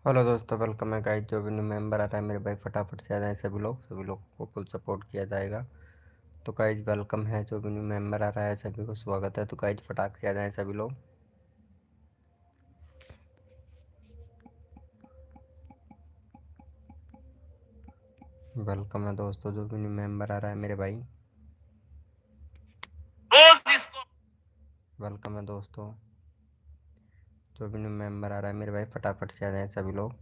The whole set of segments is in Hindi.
हेलो दोस्तों, वेलकम है गाइस। जो भी न्यू मेंबर आ रहा है मेरे भाई फटाफट से आ जाए। सभी लोग को फुल सपोर्ट किया जाएगा। तो गाइस वेलकम है, जो भी न्यू मेंबर आ रहा है सभी को स्वागत है। तो गाइस फटाक से आ जाए सभी लोग। वेलकम है दोस्तों, जो भी न्यू मेंबर आ रहा है मेरे भाई। वेलकम है दोस्तों, जो भी न्यू मेंबर आ रहा है मेरे भाई फटाफट से आ जाए सभी लोग।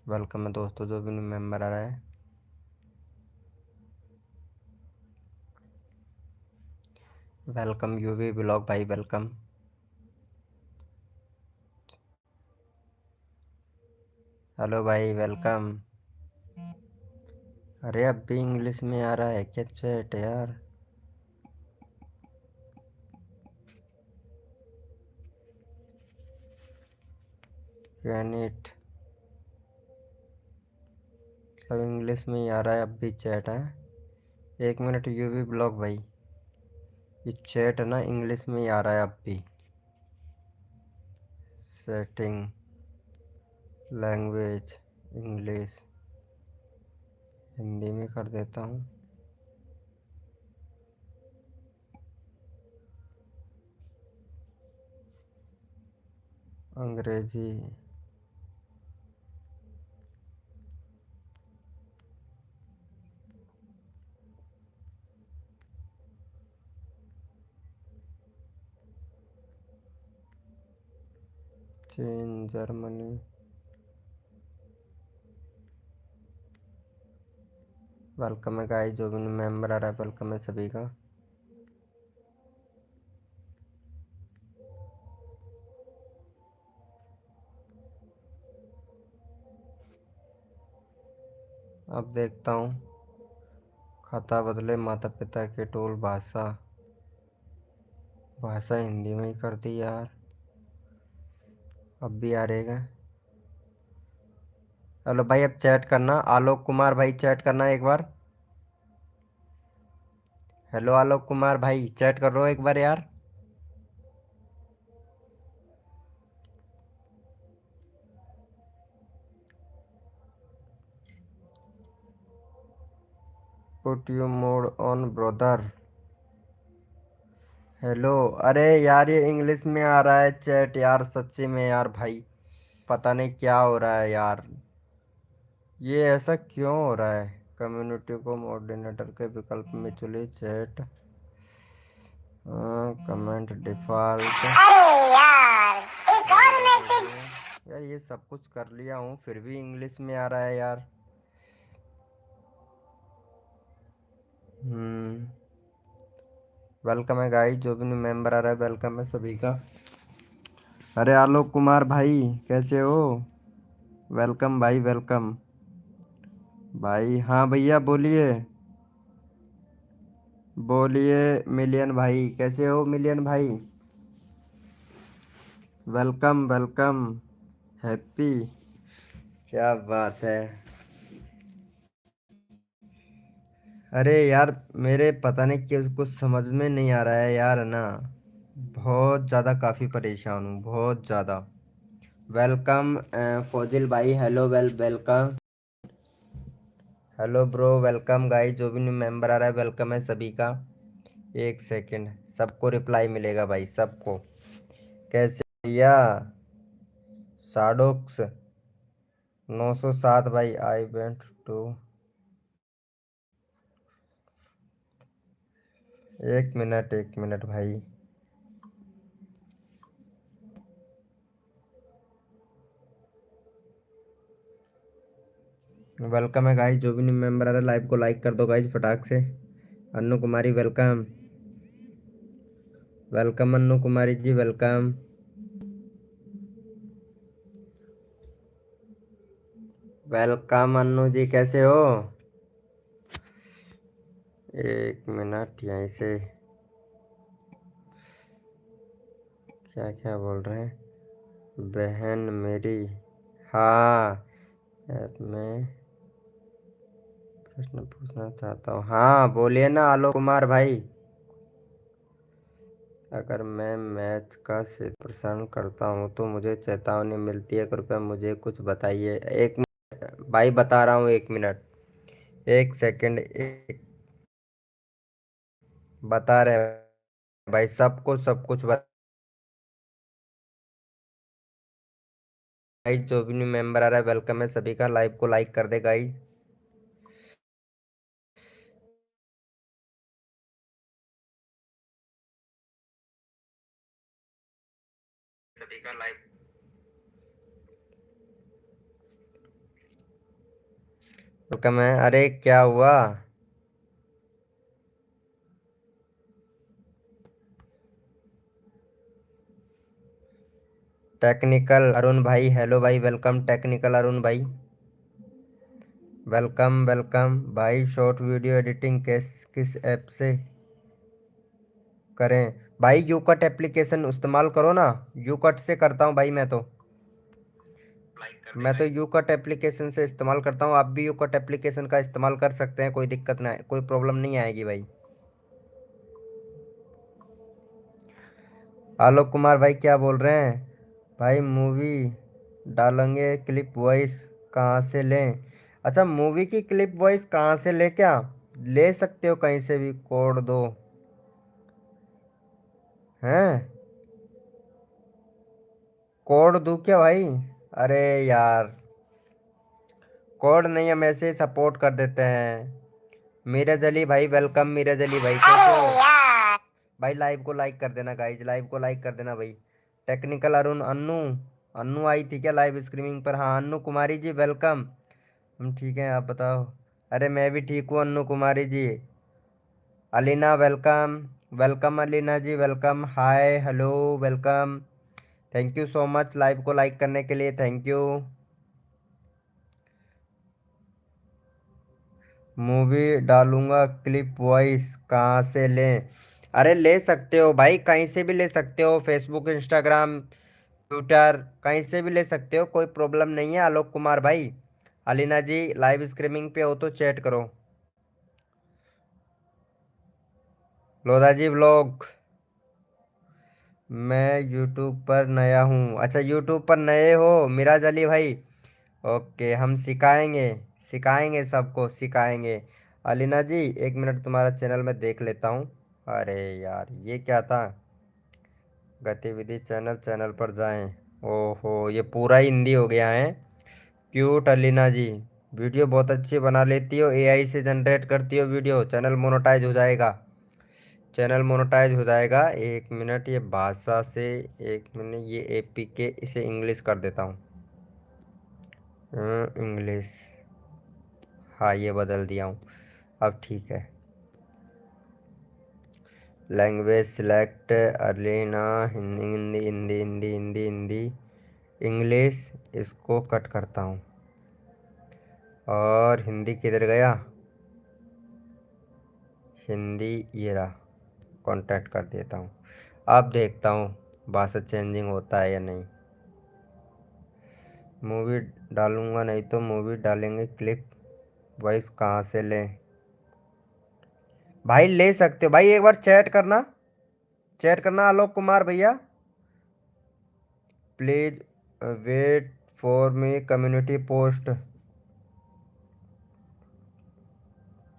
वेलकम है दोस्तों, जो भी न्यू मेंबर आ रहा है। वेलकम यूवी ब्लॉग भाई, वेलकम। हेलो भाई, वेलकम। अरे अब भी इंग्लिश में आ रहा है क्या चैट यार? कैन इट सब इंग्लिश में ही आ रहा है, अब भी चैट है। 1 मिनट यूवी ब्लॉग भाई, ये चैट है ना इंग्लिश में ही आ रहा है अब भी। सेटिंग लैंग्वेज इंग्लिश, हिंदी में कर देता हूँ। अंग्रेजी चीन जर्मनी। वेलकम है गाइस, जो भी मेंबर आ रहा है वेलकम है सभी का। अब देखता हूँ। खाता बदले माता पिता के टोल, भाषा भाषा हिंदी में ही कर दी यार। अब भी आ रहेगा। हेलो भाई, अब चैट करना। आलोक कुमार भाई चैट करना एक बार। हेलो आलोक कुमार भाई, चैट कर रहे हो एक बार यार? Put you mode on brother. Hello. अरे यार ये इंग्लिश में आ रहा है चैट यार, सच्ची में यार भाई। पता नहीं क्या हो रहा है यार, ये ऐसा क्यों हो रहा है? कम्युनिटी को मॉडरेटर के विकल्प में चुनिए चैट, कमेंट डिफॉल्ट। अरे यार, एक और मैसेज। यार ये सब कुछ कर लिया हूँ फिर भी इंग्लिश में आ रहा है यार। वेलकम है गाइस, जो भी न्यू मेंबर आ रहा है वेलकम है सभी का। अरे आलोक कुमार भाई, कैसे हो? वेलकम भाई, वेलकम भाई। हाँ भैया बोलिए। बोलिए मिलियन भाई, कैसे हो मिलियन भाई? Welcome welcome. हैप्पी, क्या बात है। अरे यार मेरे पता नहीं क्यों कुछ समझ में नहीं आ रहा है यार ना। बहुत ज़्यादा काफ़ी परेशान हूँ, बहुत ज़्यादा। वेलकम फौजिल भाई, hello welcome. Hello bro, welcome guys, जो भी न्यू मेंबर आ रहा है वेलकम है सभी का। एक सेकंड, सबको रिप्लाई मिलेगा भाई, सबको। कैसे भैया? साडोक्स 907 भाई, I went to. 1 minute 1 minute भाई। वेलकम है गाइस, जो भी न्यू मेंबर आ रहा है लाइव को लाइक कर दो गाइस फटाक से। अन्नू कुमारी वेलकम। वेलकम अन्नू कुमारी जी, वेलकम। वेलकम अन्नू जी, कैसे हो? 1 मिनट, यहीं से क्या क्या बोल रहे हैं बहन मेरी? हाँ, ऐप में प्रश्न पूछना चाहता हूँ। हाँ बोलिए ना आलोक कुमार भाई। अगर मैं मैच का सीधा प्रसारण करता हूँ तो मुझे चेतावनी मिलती है, कृपया मुझे कुछ बताइए। भाई बता रहा हूँ, 1 मिनट, 1 सेकंड, बता रहे हैं भाई, सबको सब कुछ भाई जो भी न्यू मेंबर आ रहा है वेलकम है सभी का, लाइव को लाइक कर दे गाइस। सभी का लाइव वेलकम है। अरे क्या हुआ? टेक्निकल अरुण भाई, हेलो भाई, वेलकम टेक्निकल अरुण भाई, वेलकम वेलकम भाई। शॉर्ट वीडियो एडिटिंग किस ऐप से करें? भाई यू कट एप्लीकेशन इस्तेमाल करो ना, यू कट से करता हूँ भाई मैं तो यू कट एप्लीकेशन से इस्तेमाल करता हूँ, आप भी यू कट एप्लीकेशन का इस्तेमाल कर सकते हैं, कोई दिक्कत ना, कोई प्रॉब्लम नहीं आएगी भाई। आलोक कुमार भाई क्या बोल रहे हैं? भाई मूवी डालेंगे क्लिप वॉइस कहाँ से लें? अच्छा, मूवी की क्लिप वॉइस कहाँ से ले? क्या ले सकते हो कहीं से भी, कोड दो हैं? कोड दूं क्या भाई? अरे यार, कोड नहीं, हम ऐसे ही सपोर्ट कर देते हैं। मीरज अली भाई वेलकम, मीरज अली भाई कैसे हो? भाई लाइव को लाइक कर देना गाइज, लाइव को लाइक कर देना भाई। टेक्निकल अरुण, अन्नू, अन्नू आई थी क्या लाइव स्ट्रीमिंग पर? हाँ अन्नू कुमारी जी वेलकम। हम ठीक हैं, आप बताओ। अरे मैं भी ठीक हूँ Annu Kumari ji. Alina welcome, welcome Alina ji welcome, hi hello welcome. Thank you so much live को लाइक करने के लिए, थैंक यू। मूवी डालूंगा क्लिप वॉइस कहाँ से लें? अरे ले सकते हो भाई, कहीं से भी ले सकते हो, फेसबुक, इंस्टाग्राम, ट्विटर, कहीं से भी ले सकते हो, कोई प्रॉब्लम नहीं है आलोक कुमार भाई। अलीना जी लाइव स्ट्रीमिंग पे हो तो चैट करो। लोधा जी व्लॉग, मैं यूट्यूब पर नया हूँ। अच्छा यूट्यूब पर नए हो मिराज अली भाई? ओके, हम सिखाएंगे, सिखाएंगे सबको सिखाएंगे। अलीना जी 1 मिनट, तुम्हारा चैनल में देख लेता हूँ। अरे यार ये क्या था? गतिविधि चैनल, चैनल पर जाएं। ओहो ये पूरा हिंदी हो गया है। क्यूट अलीना जी, वीडियो बहुत अच्छी बना लेती हो, एआई से जनरेट करती हो वीडियो, चैनल मोनेटाइज हो जाएगा, चैनल मोनेटाइज हो जाएगा। 1 मिनट, ये भाषा से, 1 मिनट, ये एपीके इसे इंग्लिश कर देता हूँ, इंग्लिश, हाँ ये बदल दिया हूँ, अब ठीक है। Language select Arena, Hindi Hindi Hindi Hindi Hindi Hindi, English, इसको कट करता हूँ और हिंदी किधर गया? हिंदी ये रहा, कांटेक्ट कर देता हूँ। अब देखता हूँ भाषा चेंजिंग होता है या नहीं। मूवी डालूंगा, नहीं तो मूवी डालेंगे क्लिप वॉइस कहाँ से लें? भाई ले सकते हो भाई, एक बार चैट करना, चैट करना आलोक कुमार भैया। Please wait for me community post.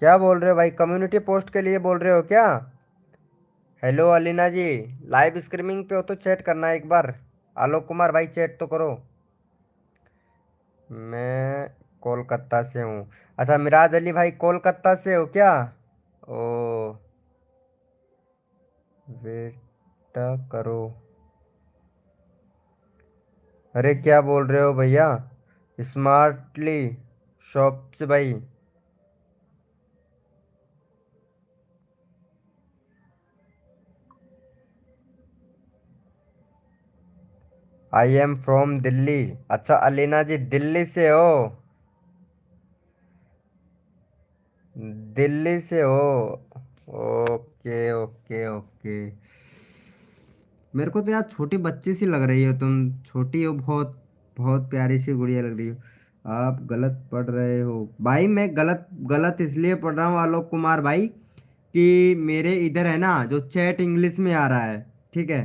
क्या बोल रहे हो भाई, कम्युनिटी पोस्ट के लिए बोल रहे हो क्या? हेलो अलीना जी, लाइव स्ट्रीमिंग पे हो तो चैट करना एक बार। आलोक कुमार भाई चैट तो करो। मैं कोलकाता से हूँ। अच्छा मिराज अली भाई कोलकाता से हो क्या? ओ, वेट करो। अरे क्या बोल रहे हो भैया? स्मार्टली शॉप से भाई। I am from Delhi. अच्छा अलीना जी दिल्ली से हो? दिल्ली से हो? Okay okay okay. मेरे को तो यार छोटी बच्ची सी लग रही हो तुम, छोटी हो बहुत, बहुत प्यारी सी गुड़िया लग रही हो। आप गलत पढ़ रहे हो भाई, मैं गलत गलत इसलिए पढ़ रहा हूँ आलोक कुमार भाई कि मेरे इधर है ना जो चैट इंग्लिश में आ रहा है, ठीक है,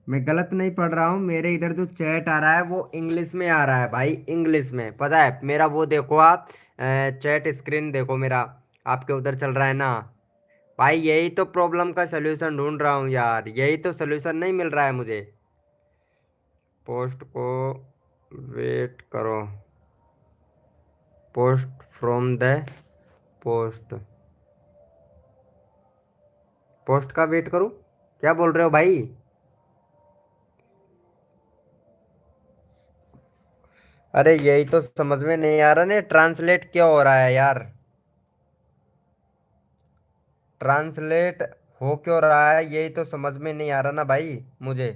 मैं गलत नहीं पढ़ रहा हूँ, मेरे इधर जो चैट आ रहा है वो इंग्लिश में आ रहा है भाई, इंग्लिश में, पता है मेरा, वो देखो आप, चैट स्क्रीन देखो मेरा, आपके उधर चल रहा है ना भाई। यही तो प्रॉब्लम का सलूशन ढूंढ रहा हूँ यार, यही तो सलूशन नहीं मिल रहा है मुझे। पोस्ट को वेट करो, post from the post, post का वेट करूँ, क्या बोल रहे हो भाई? अरे यही तो समझ में नहीं आ रहा ना, ट्रांसलेट क्यों हो रहा है यार, ट्रांसलेट हो क्यों रहा है, यही तो समझ में नहीं आ रहा ना भाई मुझे।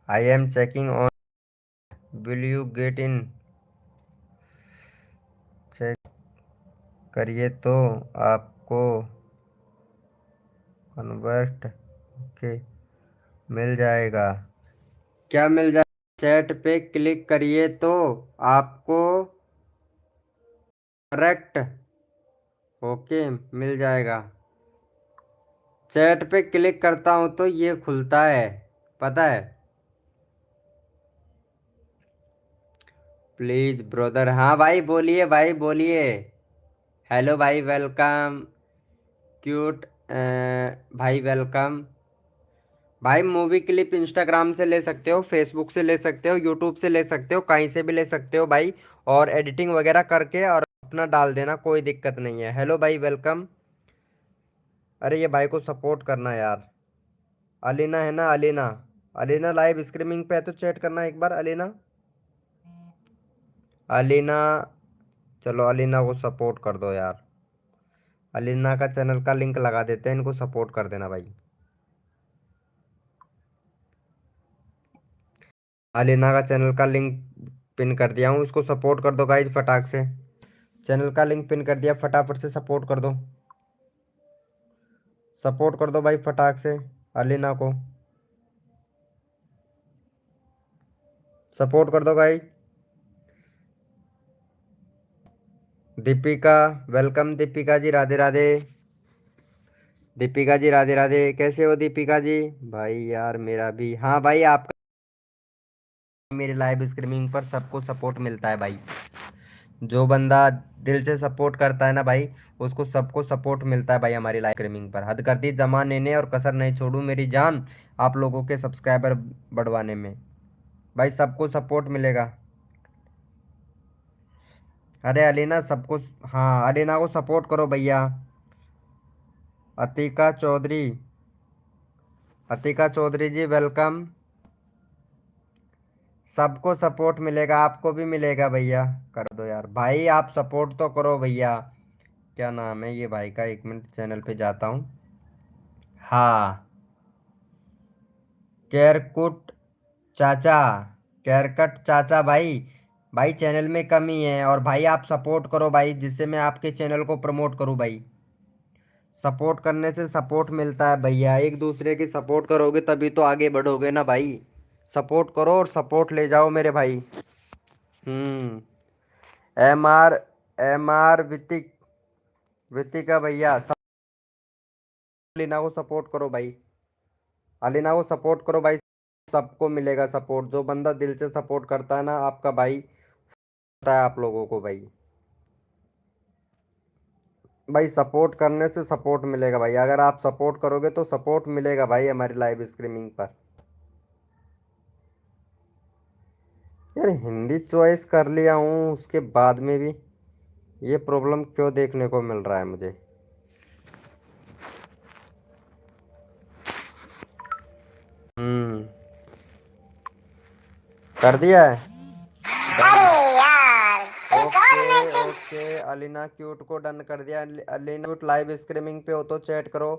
I am checking on, will you get in, check करिए तो आपको कन्वर्ट के मिल जाएगा। क्या मिल जाए? चैट पे क्लिक करिए तो आपको करेक्ट ओके मिल जाएगा। चैट पे क्लिक करता हूँ तो ये खुलता है, पता है। प्लीज ब्रदर, हाँ भाई बोलिए, भाई बोलिए। हेलो भाई, वेलकम। क्यूट, भाई वेलकम। भाई मूवी क्लिप इंस्टाग्राम से ले सकते हो, फेसबुक से ले सकते हो, यूट्यूब से ले सकते हो, कहीं से भी ले सकते हो भाई। और एडिटिंग वगैरह करके और अपना डाल देना, कोई दिक्कत नहीं है। हेलो भाई, वेलकम। अरे ये भाई को सपोर्ट करना यार। अलीना है ना, अलीना। अलीना लाइव स्ट्रीमिंग पे है तो चैट करना एक बार, अलीना। अलीना, चलो अलीना को सपोर्ट कर दो यार। अलीना का चैनल का लिंक लगा देते हैं, इनको सपोर्ट कर देना भाई। अलीना का चैनल का लिंक पिन कर दिया हूँ, इसको सपोर्ट कर दो गाइज फटाक से। चैनल का लिंक पिन कर दिया, फटाफट से सपोर्ट कर दो। सपोर्ट कर दो भाई फटाक से अलीना को, सपोर्ट कर दो भाई। दीपिका, वेलकम दीपिका जी, राधे राधे। दीपिका जी राधे राधे, कैसे हो दीपिका जी? भाई यार मेरा भी, हाँ भाई आपका, मेरे लाइव स्ट्रीमिंग पर सबको सपोर्ट मिलता है भाई। जो बंदा दिल से सपोर्ट करता है ना भाई, उसको सबको सपोर्ट मिलता है भाई हमारी लाइव स्ट्रीमिंग पर। हद कर दी जमा नेने, और कसर नहीं छोड़ू मेरी जान आप लोगों के सब्सक्राइबर बढ़वाने में। भाई सबको सपोर्ट मिलेगा। अरे अलीना सबको, हाँ अलीना को सपोर्ट करो भैया। अतिका चौधरी, अतिका चौधरी जी वेलकम। सबको सपोर्ट मिलेगा, आपको भी मिलेगा भैया। कर दो यार भाई, आप सपोर्ट तो करो भैया। क्या नाम है ये भाई का, एक मिनट चैनल पे जाता हूँ। हाँ, केरकुट चाचा, केरकट चाचा भाई। भाई चैनल में कमी है, और भाई आप सपोर्ट करो भाई, जिससे मैं आपके चैनल को प्रमोट करूँ भाई। सपोर्ट करने से सपोर्ट मिलता है भैया, एक दूसरे की सपोर्ट करोगे तभी तो आगे बढ़ोगे ना भाई। सपोर्ट करो और सपोर्ट ले जाओ मेरे भाई। हम्म। एम आर, एम आर वितिक, वितिका भैया अलीना को सपोर्ट करो भाई। अलीना को सपोर्ट करो भाई, सबको मिलेगा सपोर्ट, जो बंदा दिल से सपोर्ट करता है ना आपका भाई, पता है आप लोगों को भाई। भाई सपोर्ट करने से सपोर्ट मिलेगा भाई, अगर आप सपोर्ट करोगे तो सपोर्ट मिलेगा भाई हमारी लाइव स्ट्रीमिंग पर। यार हिंदी चॉइस कर लिया हूँ, उसके बाद में भी ये प्रॉब्लम क्यों देखने को मिल रहा है मुझे? हम्म। कर दिया है। अरे यार, ओके ओके, अलीना क्यूट को डन कर दिया। अलीना क्यूट लाइव स्ट्रीमिंग पे हो तो चैट करो।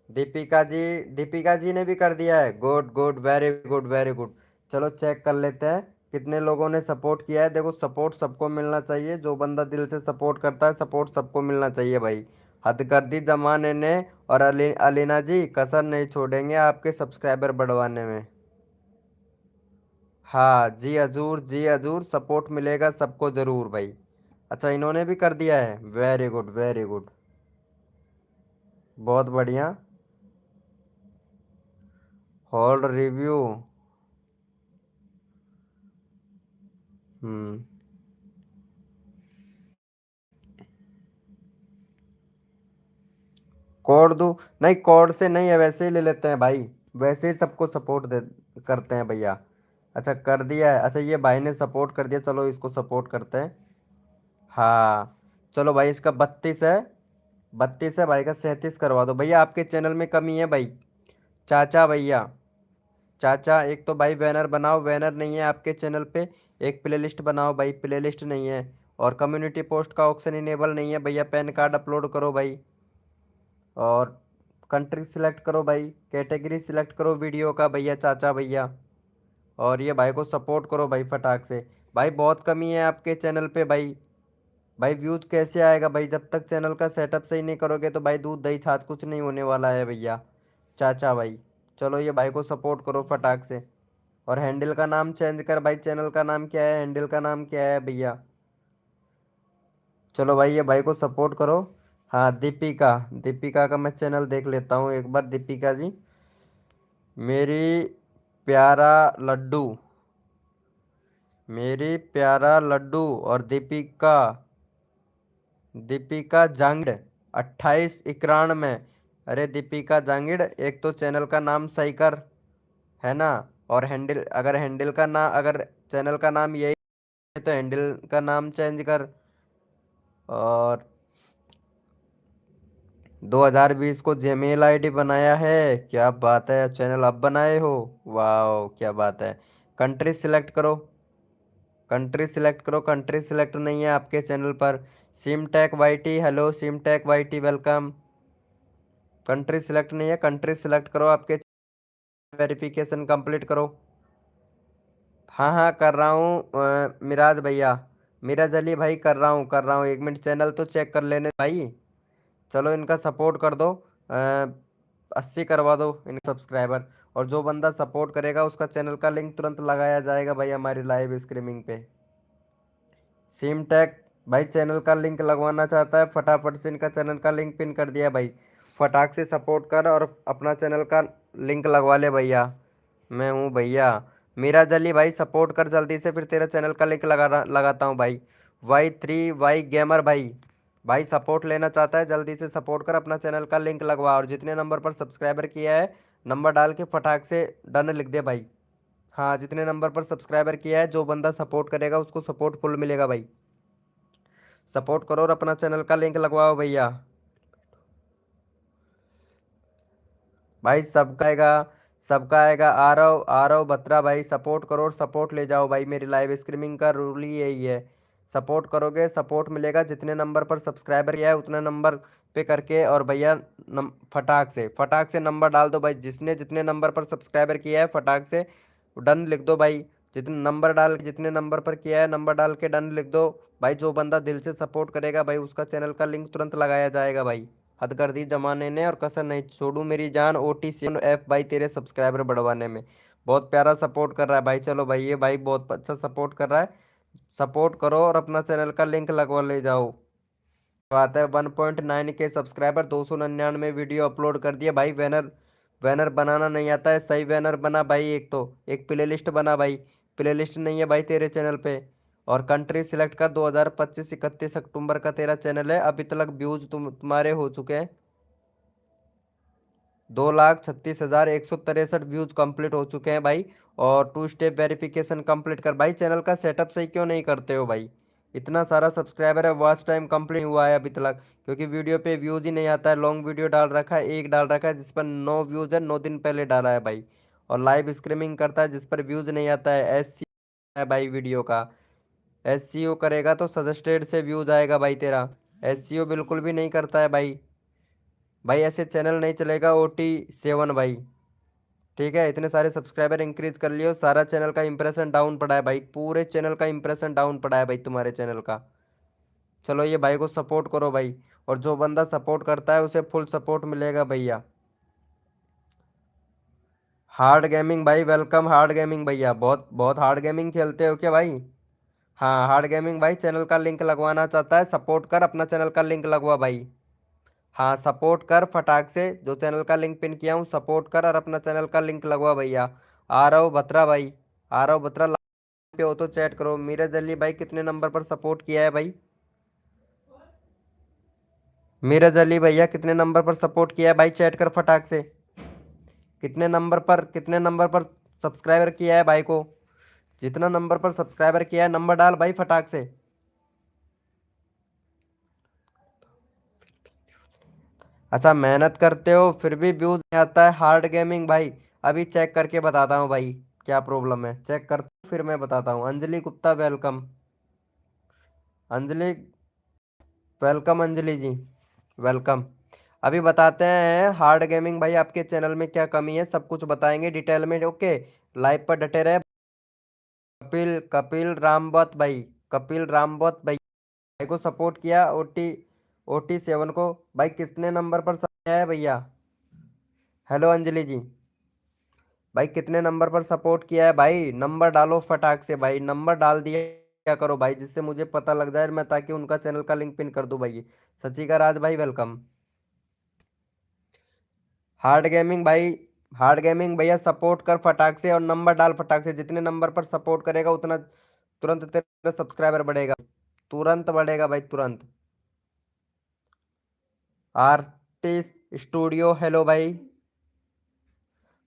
दीपिका जी, दीपिका जी ने भी कर दिया है, good good, very good very good. चलो चेक कर लेते हैं कितने लोगों ने सपोर्ट किया है। देखो सपोर्ट सबको मिलना चाहिए, जो बंदा दिल से सपोर्ट करता है सपोर्ट सबको मिलना चाहिए भाई। हद कर दी जमाने ने। और अलीना जी कसर नहीं छोड़ेंगे आपके सब्सक्राइबर बढ़वाने में। हाँ जी हजूर, जी हजूर, सपोर्ट मिलेगा सबको ज़रूर भाई। अच्छा इन्होंने भी कर दिया है, वेरी गुड वेरी गुड। बहुत बढ़िया। Hold review. हम्म। कोड दूँ? नहीं, कोड से नहीं है, वैसे ही ले लेते हैं भाई। वैसे ही सबको सपोर्ट दे करते हैं भैया। अच्छा कर दिया है, अच्छा ये भाई ने सपोर्ट कर दिया, चलो इसको सपोर्ट करते हैं। हाँ। चलो भाई, इसका 32 है। 32 है भाई का, 37 करवा दो भैया, आपके चैनल में कमी है भाई। चाचा भैया, चाचा एक तो भाई बैनर बनाओ, बैनर नहीं है आपके चैनल पे। एक प्लेलिस्ट बनाओ भाई, प्लेलिस्ट नहीं है। और कम्युनिटी पोस्ट का ऑप्शन इनेबल नहीं है भैया, पैन कार्ड अपलोड करो भाई। और कंट्री सिलेक्ट करो भाई, कैटेगरी सिलेक्ट करो वीडियो का भैया, चाचा भैया। और ये भाई को सपोर्ट करो भाई फटाक से। भाई बहुत कमी है आपके चैनल पे भाई। भाई व्यूज कैसे आएगा भाई, जब तक चैनल का सेटअप सही नहीं करोगे तो भाई दूध दही छाछ कुछ नहीं होने वाला है भैया। चाचा भाई, चलो ये भाई को सपोर्ट करो फटाक से। और हैंडल का नाम चेंज कर भाई, चैनल का नाम क्या है, हैंडल का नाम क्या है भैया। चलो भाई ये भाई को सपोर्ट करो। हाँ दीपिका, दीपिका का मैं चैनल देख लेता हूँ एक बार, दीपिका जी। मेरी प्यारा लड्डू, मेरी प्यारा लड्डू। और दीपिका, दीपिका जांगिड़ 2891। अरे दीपिका जांगिड़, एक तो चैनल का नाम सही कर, है ना। और हैंडल, अगर हैंडल का ना, अगर चैनल का नाम यही है तो हैंडल का नाम चेंज कर। और 2020 को जीमेल आईडी बनाया है, क्या बात है, चैनल अब बनाए हो। वाह क्या बात है। कंट्री सिलेक्ट करो, कंट्री सिलेक्ट करो, कंट्री सिलेक्ट नहीं है आपके चैनल पर। सिम टैक वाईटी, हेलो सिम टैक वाईटी वेलकम। कंट्री सिलेक्ट नहीं है, कंट्री सिलेक्ट करो, आपके वेरिफिकेशन कंप्लीट करो। हाँ हाँ कर रहा हूँ मिराज भैया, मिराज अली भाई कर रहा हूँ, कर रहा हूँ, 1 मिनट चैनल तो चेक कर लेने भाई। चलो इनका सपोर्ट कर दो। 80 करवा दो इन सब्सक्राइबर। और जो बंदा सपोर्ट करेगा उसका चैनल का लिंक तुरंत लगाया जाएगा भाई हमारी लाइव स्ट्रीमिंग पे। सिम टैग भाई चैनल का लिंक लगवाना चाहता है, फटाफट से इनका चैनल का लिंक पिन कर दिया भाई। फटाक से सपोर्ट कर और अपना चैनल का लिंक लगवा ले भैया। मैं हूँ भैया। मेरा जल्दी भाई सपोर्ट कर जल्दी से, फिर तेरा चैनल का लिंक लगाता हूँ भाई। Y3Y गेमर भाई, भाई सपोर्ट लेना चाहता है, जल्दी से सपोर्ट कर, अपना चैनल का लिंक लगवा। और जितने नंबर पर सब्सक्राइबर किया है नंबर डाल के फटाक से डन लिख दे भाई। हाँ जितने नंबर पर सब्सक्राइबर किया है, जो बंदा सपोर्ट करेगा उसको सपोर्ट फुल मिलेगा भाई। सपोर्ट करो और अपना चैनल का लिंक लगवाओ भैया। भाई सबका आएगा, सबका आएगा। आरव बत्रा भाई सपोर्ट करो और सपोर्ट ले जाओ भाई, मेरी लाइव स्ट्रीमिंग का रूल ही यही है। सपोर्ट करोगे सपोर्ट मिलेगा, जितने नंबर पर सब्सक्राइबर किया है उतने नंबर पे करके। और भैया फटाक से नंबर डाल दो भाई, जिसने जितने नंबर पर सब्सक्राइबर किया है फटाक से डन लिख दो भाई। जितने नंबर डाल, जितने नंबर पर किया है नंबर डाल के डन लिख दो भाई। जो बंदा दिल से सपोर्ट करेगा भाई उसका चैनल का लिंक तुरंत लगाया जाएगा भाई। हद कर दी जमाने ने और कसर नहीं छोड़ू मेरी जान, OT7F भाई तेरे सब्सक्राइबर बढ़वाने में। बहुत प्यारा सपोर्ट कर रहा है भाई, चलो भाई ये भाई बहुत अच्छा सपोर्ट कर रहा है। सपोर्ट करो और अपना चैनल का लिंक लगवा ले जाओ। बात है 1.9 के सब्सक्राइबर, 299 वीडियो अपलोड कर दिया भाई। बैनर, बैनर बनाना नहीं आता है, सही बैनर बना भाई। एक तो एक प्ले लिस्ट बना भाई, प्ले लिस्ट नहीं है भाई तेरे चैनल पे। और कंट्री सिलेक्ट कर, 2025 31 अक्टूबर का तेरा चैनल है, अभी तक व्यूज तुम्हारे हो चुके हैं 2,36,163 व्यूज कंप्लीट हो चुके हैं भाई। और 2 स्टेप वेरिफिकेशन कंप्लीट कर भाई, चैनल का सेटअप सही क्यों नहीं करते हो भाई। इतना सारा सब्सक्राइबर है, वॉच टाइम कंप्लीट हुआ है अभी तक, क्योंकि वीडियो पे व्यूज ही नहीं आता है। लॉन्ग वीडियो डाल रखा है, एक डाल रखा है जिस पर 9 व्यूज है, 9 दिन पहले डाला है भाई। और लाइव स्ट्रीमिंग करता है जिस पर व्यूज नहीं आता है। है भाई वीडियो का, SEO करेगा तो सजेस्टेड से व्यूज आएगा भाई तेरा। SEO बिल्कुल भी नहीं करता है भाई। भाई ऐसे चैनल नहीं चलेगा OT7 भाई। ठीक है, इतने सारे सब्सक्राइबर इंक्रीज कर लियो, सारा चैनल का इंप्रेशन डाउन पड़ा है भाई, पूरे चैनल का इंप्रेशन डाउन पड़ा है भाई तुम्हारे चैनल का। चलो ये भाई को सपोर्ट करो भाई। और जो बंदा सपोर्ट करता है उसे फुल सपोर्ट मिलेगा भैया। हार्ड गेमिंग भाई वेलकम, हार्ड गेमिंग भैया, बहुत बहुत हार्ड गेमिंग खेलते हो क्या भाई। हाँ हार्ड गेमिंग भाई चैनल का लिंक लगवाना चाहता है, सपोर्ट कर, अपना चैनल का लिंक लगवा भाई। हाँ सपोर्ट कर फटाक से, जो चैनल का लिंक पिन किया हूँ सपोर्ट कर और अपना चैनल का लिंक लगवा भैया। आ रहा हूँ बत्रा भाई, आ रहा हूँ बत्रा। लाइव पे हो तो चैट करो। मीरज अली भाई कितने नंबर पर सपोर्ट किया है भाई? मीरज अली भैया कितने नंबर पर सपोर्ट किया है भाई? चैट कर फटाक से। कितने नंबर पर सब्सक्राइबर किया है भाई को? जितना नंबर पर सब्सक्राइबर किया है नंबर डाल भाई फटाक से। अच्छा मेहनत करते हो फिर भी व्यूज नहीं आता है? हार्ड गेमिंग भाई अभी चेक करके बताता हूँ भाई क्या प्रॉब्लम है, चेक करते हो, फिर मैं बताता हूँ। अंजलि गुप्ता वेलकम। अंजलि वेलकम अंजलि जी, वेलकम। अभी बताते हैं हार्ड गेमिंग भाई आपके चैनल में क्या कमी है, सब कुछ बताएंगे डिटेल में। ओके, लाइव पर डटे रहे। कपिल कपिल रामवत भाई, कपिल रामवत भाई को सपोर्ट किया। OT7 को भाई कितने नंबर पर सपोर्ट है भैया? हेलो अंजलि जी, भाई कितने नंबर पर सपोर्ट किया है भाई? नंबर डालो फटाक से भाई, नंबर डाल दिया क्या करो भाई, जिससे मुझे पता लग जाए मैं, ताकि उनका चैनल का लिंक पिन कर दूं भाई। सची का राज भाई वेलकम। हार्ड गेमिंग भाई, हार्ड गेमिंग भैया सपोर्ट कर फटाक से और नंबर डाल फटाक से। जितने नंबर पर सपोर्ट करेगा उतना तुरंत तेरा सब्सक्राइबर बढ़ेगा, तुरंत बढ़ेगा भाई तुरंत। आर्टिस्ट स्टूडियो हेलो भाई।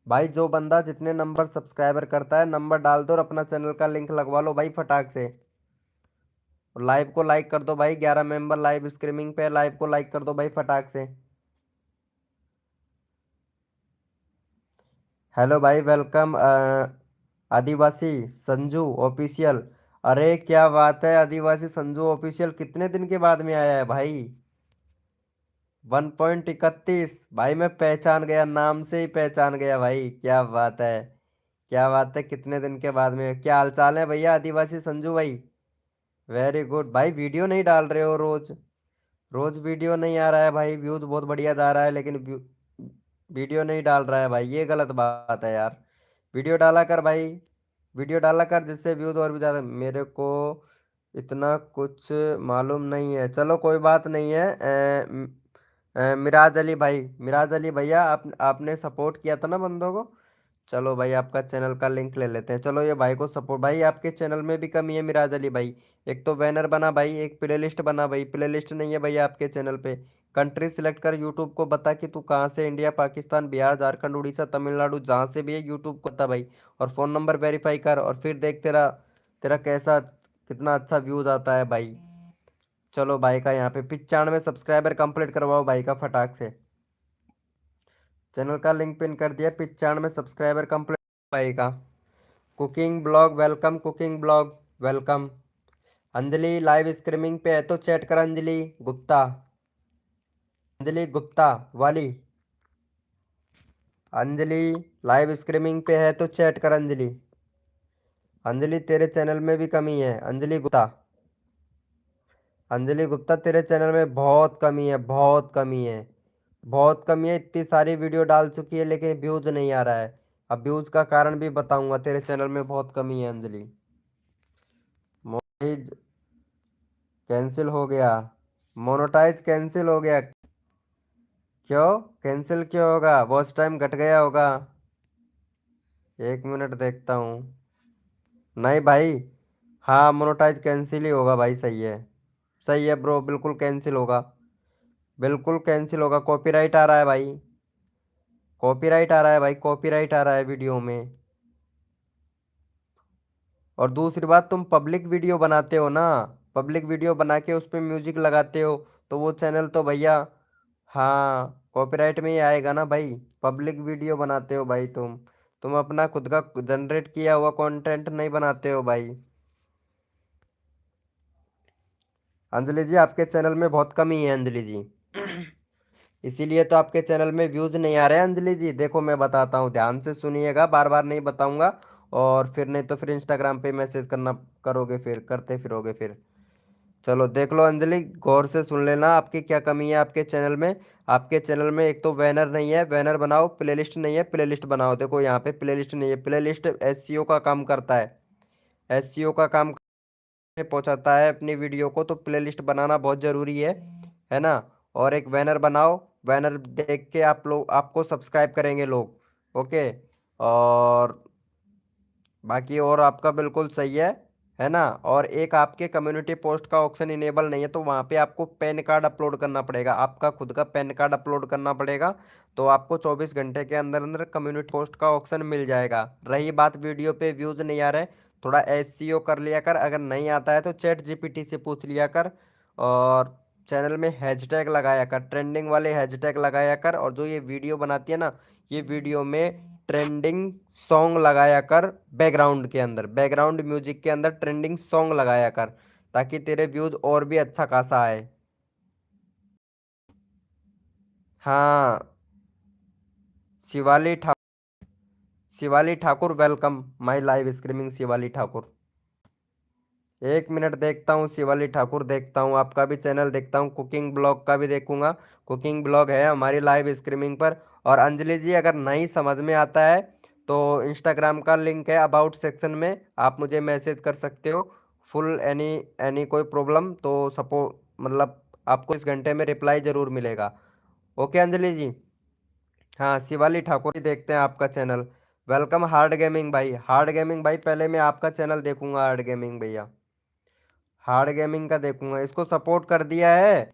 भाई जो बंदा जितने नंबर सब्सक्राइबर करता है नंबर डाल दो और अपना चैनल का लिंक लगवा लो भाई फटाक से। और लाइव को लाइक कर दो भाई, 11 मेंबर लाइव स्ट्रीमिंग पे, लाइव को लाइक कर दो भाई फटाक से। हेलो भाई वेलकम आदिवासी संजू ऑफिशियल। अरे क्या बात है आदिवासी संजू ऑफिशियल, कितने दिन के बाद में आया है भाई? 1.31 भाई, मैं पहचान गया, नाम से ही पहचान गया भाई। क्या बात है, क्या बात है, कितने दिन के बाद में। क्या हाल चाल है भैया आदिवासी संजू भाई? वेरी गुड भाई। वीडियो नहीं डाल रहे हो रोज, रोज वीडियो नहीं आ रहा है भाई, व्यूज बहुत बढ़िया जा रहा है लेकिन वीडियो नहीं डाल रहा है भाई, ये गलत बात है यार। वीडियो डाला कर भाई, वीडियो डाला कर, जिससे व्यूज और भी ज़्यादा। मेरे को इतना कुछ मालूम नहीं है, चलो कोई बात नहीं है। मिराज अली भाई, मिराज अली भैया आपने सपोर्ट किया था ना बंदों को। चलो भाई आपका चैनल का लिंक ले लेते हैं। चलो ये भाई को सपोर्ट, भाई आपके चैनल में भी कमी है मिराज अली भाई। एक तो बैनर बना भाई, एक प्लेलिस्ट बना भाई, प्लेलिस्ट नहीं है भाई आपके चैनल पे। कंट्री सिलेक्ट कर, यूट्यूब को बता कि तू कहाँ से, इंडिया पाकिस्तान बिहार झारखंड उड़ीसा तमिलनाडु जहाँ से भी है, यूट्यूब को बता भाई। और फ़ोन नंबर वेरीफाई कर और फिर देख तेरा तेरा कैसा, कितना अच्छा व्यूज आता है भाई। चलो भाई का यहाँ पे 95 सब्सक्राइबर कंप्लीट करवाओ भाई का फटाक से। चैनल का लिंक पिन कर दिया, 95 सब्सक्राइबर कंप्लीट भाई का। Cooking blog welcome, cooking blog welcome. Anjali live streaming पे है तो चैट कर अंजलि गुप्ता, अंजलि गुप्ता वाली। अंजलि लाइव स्ट्रीमिंग पे है तो चैट कर अंजलि। अंजलि तेरे चैनल में भी कमी है अंजलि गुप्ता। अंजलि गुप्ता तेरे चैनल में बहुत कमी है, बहुत कमी है, बहुत कमी है। इतनी सारी वीडियो डाल चुकी है लेकिन व्यूज नहीं आ रहा है। अब व्यूज का कारण भी बताऊंगा, तेरे चैनल में बहुत कमी है अंजलि। मोनेटाइज कैंसिल हो गया, मोनेटाइज कैंसिल हो गया। क्यों कैंसिल क्यों होगा? वॉच टाइम घट गया होगा। 1 मिनट देखता हूँ। नहीं भाई, हाँ मोनेटाइज कैंसिल ही होगा भाई, सही है, सही है ब्रो, बिल्कुल कैंसिल होगा, बिल्कुल कैंसिल होगा। कॉपीराइट आ रहा है भाई, कॉपीराइट आ रहा है भाई, कॉपीराइट आ रहा है वीडियो में। और दूसरी बात, तुम पब्लिक वीडियो बनाते हो ना, पब्लिक वीडियो बना के उस पर म्यूजिक लगाते हो, तो वो चैनल तो भैया, हाँ कॉपीराइट में ही आएगा ना भाई। पब्लिक वीडियो बनाते हो भाई तुम अपना खुद का जनरेट किया हुआ कंटेंट नहीं बनाते हो भाई। अंजलि जी आपके चैनल में बहुत कमी है अंजलि जी, इसीलिए तो आपके चैनल में व्यूज नहीं आ रहे हैं अंजलि जी। देखो मैं बताता हूँ, ध्यान से सुनिएगा, बार बार नहीं बताऊंगा। और फिर नहीं तो फिर इंस्टाग्राम पे मैसेज करना, करोगे फिर, करते फिरोगे फिर। चलो देख लो अंजलि, गौर से सुन लेना आपकी क्या कमी है आपके चैनल में। आपके चैनल में एक तो बैनर नहीं है, बैनर बनाओ। प्लेलिस्ट नहीं है, प्लेलिस्ट बनाओ। देखो यहाँ पे प्लेलिस्ट नहीं है, प्लेलिस्ट एसईओ का काम करता है, एसईओ का काम में पहुंचाता है अपनी वीडियो को, तो प्लेलिस्ट बनाना बहुत जरूरी है ना। और एक बैनर बनाओ। बैनर देख के आप लोग आपको सब्सक्राइब करेंगे लोग। ओके। और बाकी और आपका बिल्कुल सही है ना। और एक आपके कम्युनिटी पोस्ट का ऑप्शन इनेबल नहीं है, तो वहाँ पे आपको पैन कार्ड अपलोड करना पड़ेगा, आपका खुद का पैन कार्ड अपलोड करना पड़ेगा। तो आपको 24 घंटे के अंदर अंदर कम्युनिटी पोस्ट का ऑप्शन मिल जाएगा। रही बात वीडियो पे व्यूज नहीं आ रहे, थोड़ा एसईओ कर लिया कर, अगर नहीं आता है तो चैट जीपीटी से पूछ लिया कर। और चैनल में हैशटैग लगाया कर, ट्रेंडिंग वाले हैशटैग लगाया कर। और जो ये वीडियो बनाती है ना, ये वीडियो में ट्रेंडिंग सॉन्ग लगाया कर। बैकग्राउंड के अंदर, बैकग्राउंड म्यूजिक के अंदर ट्रेंडिंग सॉन्ग लगाया कर, ताकि तेरे व्यूज और भी अच्छा खासा आए। हाँ। Shivali Thakur. Shivali Thakur welcome my live streaming Shivali Thakur. एक मिनट देखता हूँ शिवाली ठाकुर, देखता हूँ आपका भी चैनल, देखता हूँ कुकिंग ब्लॉग का भी देखूंगा। कुकिंग ब्लॉग है हमारी लाइव स्ट्रीमिंग पर। और अंजलि जी अगर नहीं समझ में आता है तो इंस्टाग्राम का लिंक है अबाउट सेक्शन में, आप मुझे मैसेज कर सकते हो। फुल एनी एनी कोई प्रॉब्लम तो सपोर्ट, मतलब आपको इस घंटे में रिप्लाई जरूर मिलेगा। ओके अंजलि जी। हाँ शिवाली ठाकुर जी, देखते हैं आपका चैनल। वेलकम हार्ड गेमिंग भाई। हार्ड गेमिंग भाई पहले मैं आपका चैनल देखूंगा, हार्ड गेमिंग भैया। हार्ड गेमिंग का देखूंगा, इसको सपोर्ट कर दिया है।